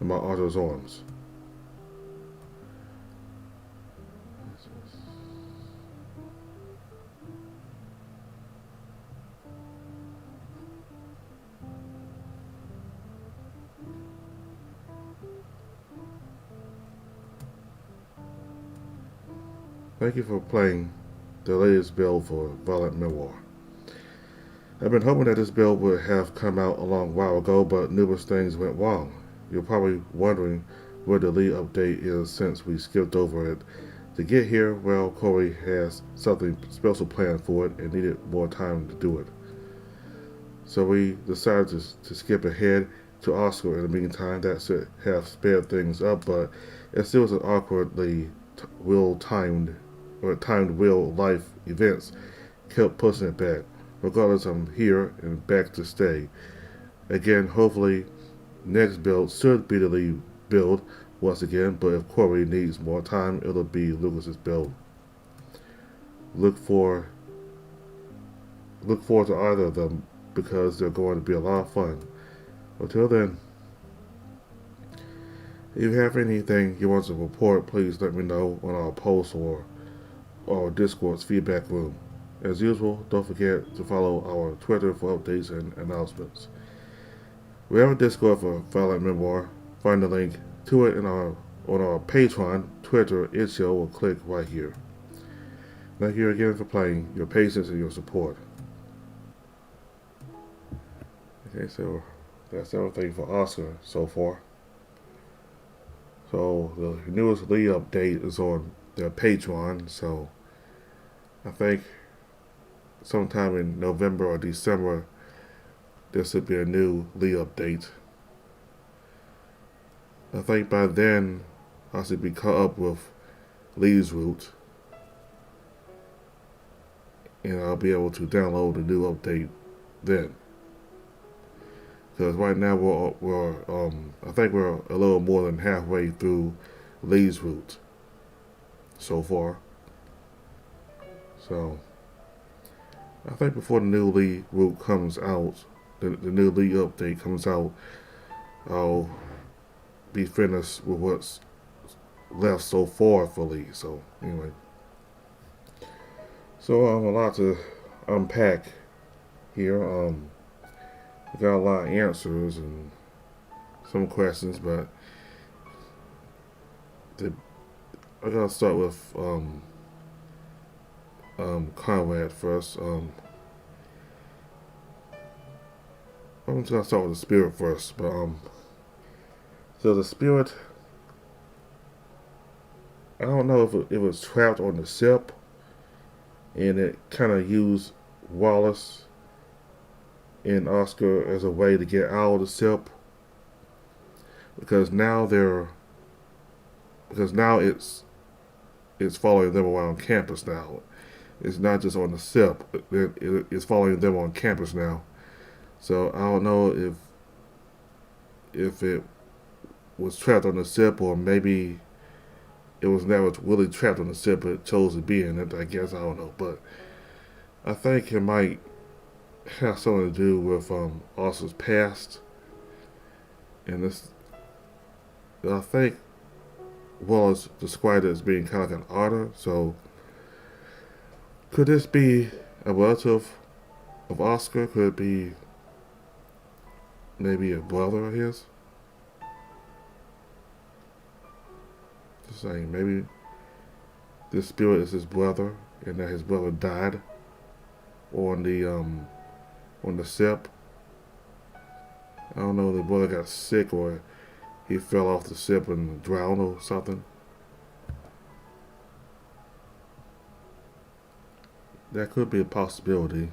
A: in my otter's arms. Thank you for playing the latest build for Violent Memoir. I've been hoping that this build would have come out a long while ago, but numerous things went wrong. You're probably wondering where the lead update is since we skipped over it. To get here, well, Corey has something special planned for it and needed more time to do it. So we decided to skip ahead to Oscar in the meantime. That should have sped things up, but it still was an awkwardly timed real life events kept pushing it back. Regardless, I'm here and back to stay. Again, hopefully, next build should be the lead build once again, but if Corey needs more time, it'll be Lucas's build. Look forward to either of them because they're going to be a lot of fun. Until then, if you have anything you want to report, please let me know on our post or Discord's feedback room. As usual, don't forget to follow our Twitter for updates and announcements. We have a Discord for Violent Memoir. Find the link to it on our Patreon, Twitter, itch.io, or click right here. Thank you again for playing, your patience, and your support. Okay, so that's everything for Oscar so far. So the newest lead update is on their Patreon. So I think sometime in November or December there should be a new lead update. I think by then I should be caught up with Lee's route, and I'll be able to download the new update then. Because right now I think we're a little more than halfway through Lee's route so far. So I think before the new Lee route comes out, the new Lee update comes out, I'll be finished with what's left so far for Lee. So anyway, so a lot to unpack here. We got a lot of answers and some questions, but I gotta start with Conrad first. I'm just gonna start with the spirit first, but so the spirit, I don't know if it was trapped on the ship, and it kind of used Wallace and Oscar as a way to get out of the ship, because now it's following them around campus now. It's not just on the ship; it's following them on campus now. So I don't know if it was trapped on the ship, or maybe it was never really trapped on the ship, but it chose to be in it. I guess I don't know, but I think it might have something to do with Oscar's past, and this. I think Wallace described it as being kind of like an otter. So could this be a relative of Oscar? Could it be maybe a brother of his? Just saying, maybe this spirit is his brother, and that his brother died on the ship. I don't know if the brother got sick or he fell off the ship and drowned or something. That could be a possibility.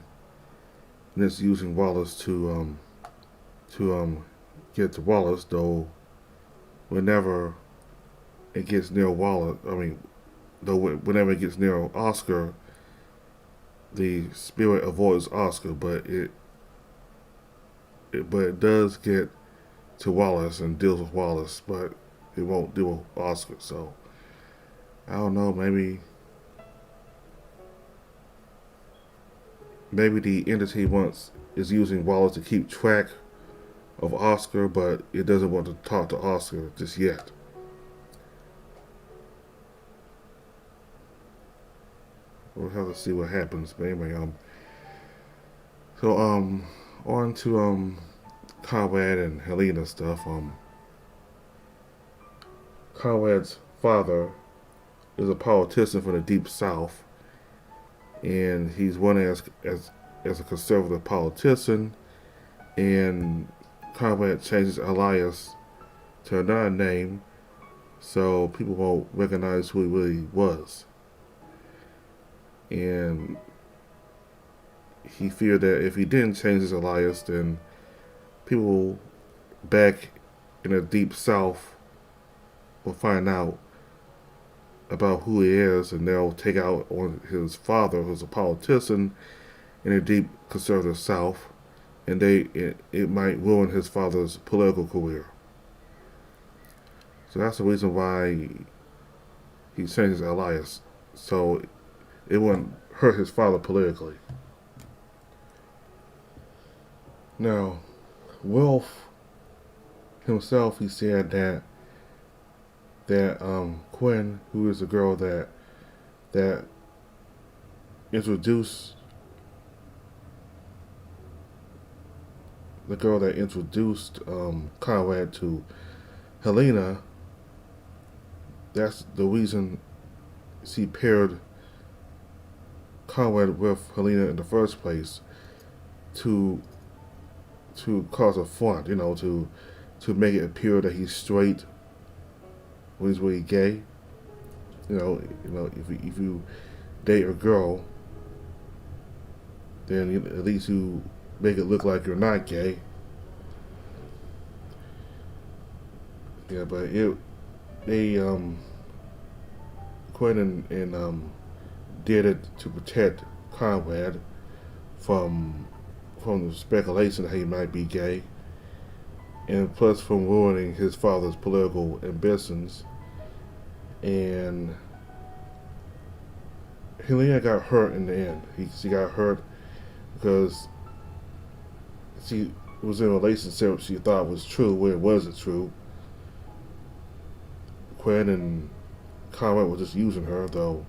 A: And it's using Wallace to get to Wallace, though whenever it gets near Wallace, whenever it gets near Oscar, the spirit avoids Oscar, but it does get to Wallace and deals with Wallace, but it won't deal with Oscar. So I don't know. Maybe the entity is using Wallace to keep track of Oscar, but it doesn't want to talk to Oscar just yet. We'll have to see what happens. But anyway, so on to Conrad and Helena stuff. Conrad's father is a politician from the Deep South, and he's running as a conservative politician. And Conrad changes Elias to another name, so people won't recognize who he really was. And he feared that if he didn't change his Elias, then people back in the Deep South will find out about who he is, and they'll take out on his father, who's a politician in the deep conservative South, and it might ruin his father's political career. So that's the reason why he changed his Elias, so it wouldn't hurt his father politically. Now, Wilf himself, he said that Quinn, who is the girl that introduced Conrad to Helena, that's the reason she paired Conrad with Helena in the first place, to cause a front, to make it appear that he's straight when he's really gay. If you date a girl, then at least you make it look like you're not gay. Yeah, but they Quinn and did it to protect Conrad from the speculation that he might be gay, and plus from ruining his father's political ambitions. And Helena got hurt in the end. She got hurt because she was in a relationship she thought was true where it wasn't true. Quinn and Conrad were just using her, though.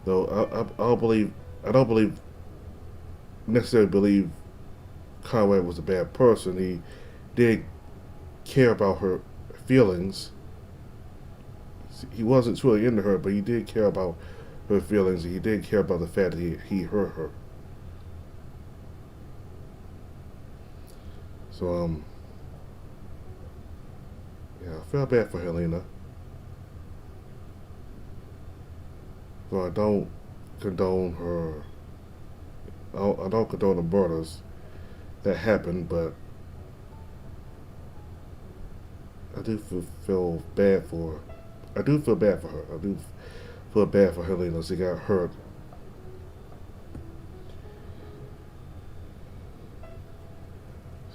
A: I don't believe necessarily believe Conrad was a bad person. He did care about her feelings. He wasn't truly into her, but he did care about her feelings. He did care about the fact that he hurt her. So yeah, I felt bad for Helena. So I don't condone her. I don't condone the murders that happened, but I do feel bad for. I do feel bad for her. I do feel bad for Helena. She got hurt.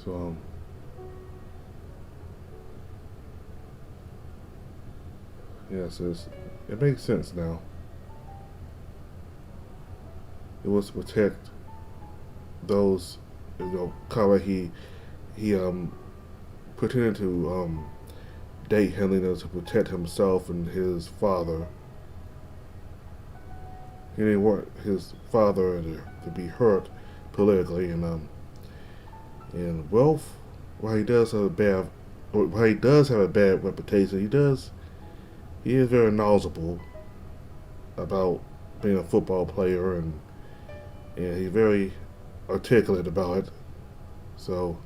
A: So yes, it makes sense now. It was to protect those, Conrad, he pretended to date Helena to protect himself and his father. He didn't want his father to be hurt politically, and Wealth, while he does have a bad reputation, he is very knowledgeable about being a football player, and he's very articulate about it. So,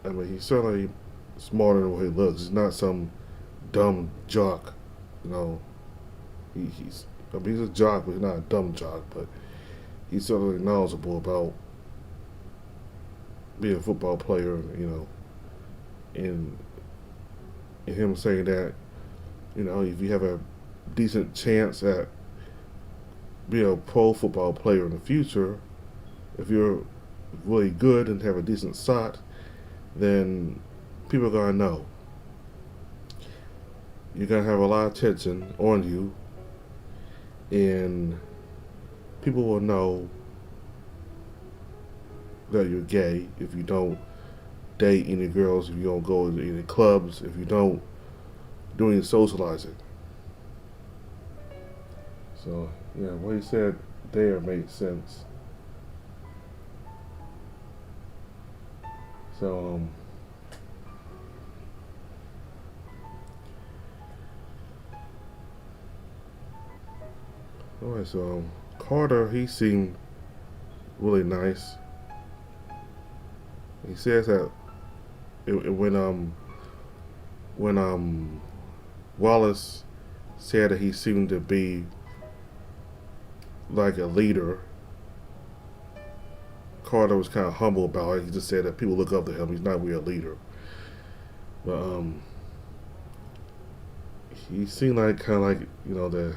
A: I mean, he's certainly smarter than what he looks. He's not some dumb jock, you know. He's a jock, but he's not a dumb jock. But he's certainly knowledgeable about being a football player, and him saying that, if you have a decent chance at being a pro football player in the future, if you're really good and have a decent shot, then people are gonna know. You're gonna have a lot of attention on you, and people will know that you're gay if you don't date any girls, if you don't go to any clubs, if you don't do any socializing. So yeah, what he said there made sense. So alright, so Carter, he seemed really nice. He says that when Wallace said that he seemed to be like a leader, Carter was kind of humble about it. He just said that people look up to him. He's not really a leader, but he seemed like the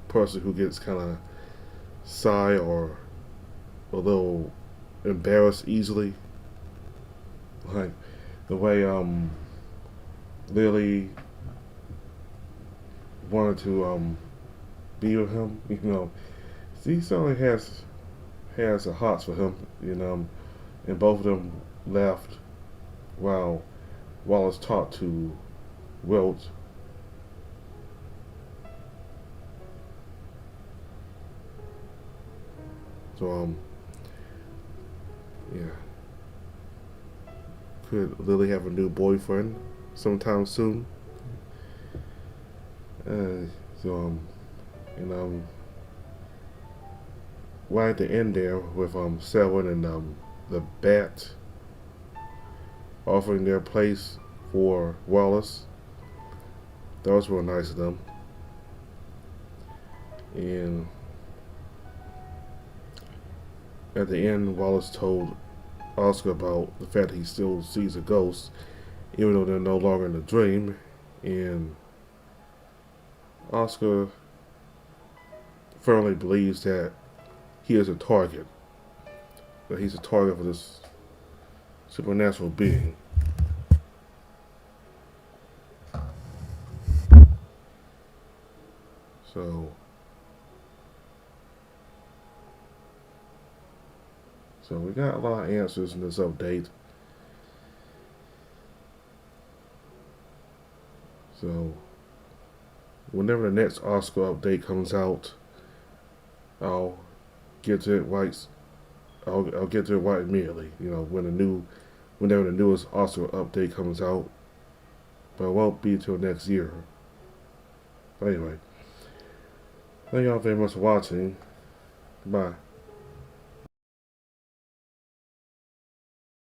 A: person who gets kind of shy or a little embarrassed easily, like the way Lily wanted to be with him. He certainly has a heart for him, and both of them left while Wallace talked to Wilt. So yeah. Could Lily have a new boyfriend sometime soon? Uh, so and right at the end there with Selwyn and the Bat offering their place for Wallace. That was real nice of them. And at the end, Wallace told Oscar about the fact that he still sees a ghost, even though they're no longer in a dream. And Oscar firmly believes that he is a target, that he's a target for this supernatural being. So, so we got a lot of answers in this update. So, whenever the next Oscar update comes out, I'll get to it right. I'll get to it right immediately. You know, whenever the newest Oscar update comes out, but it won't be until next year. But anyway, thank y'all very much for watching. Goodbye.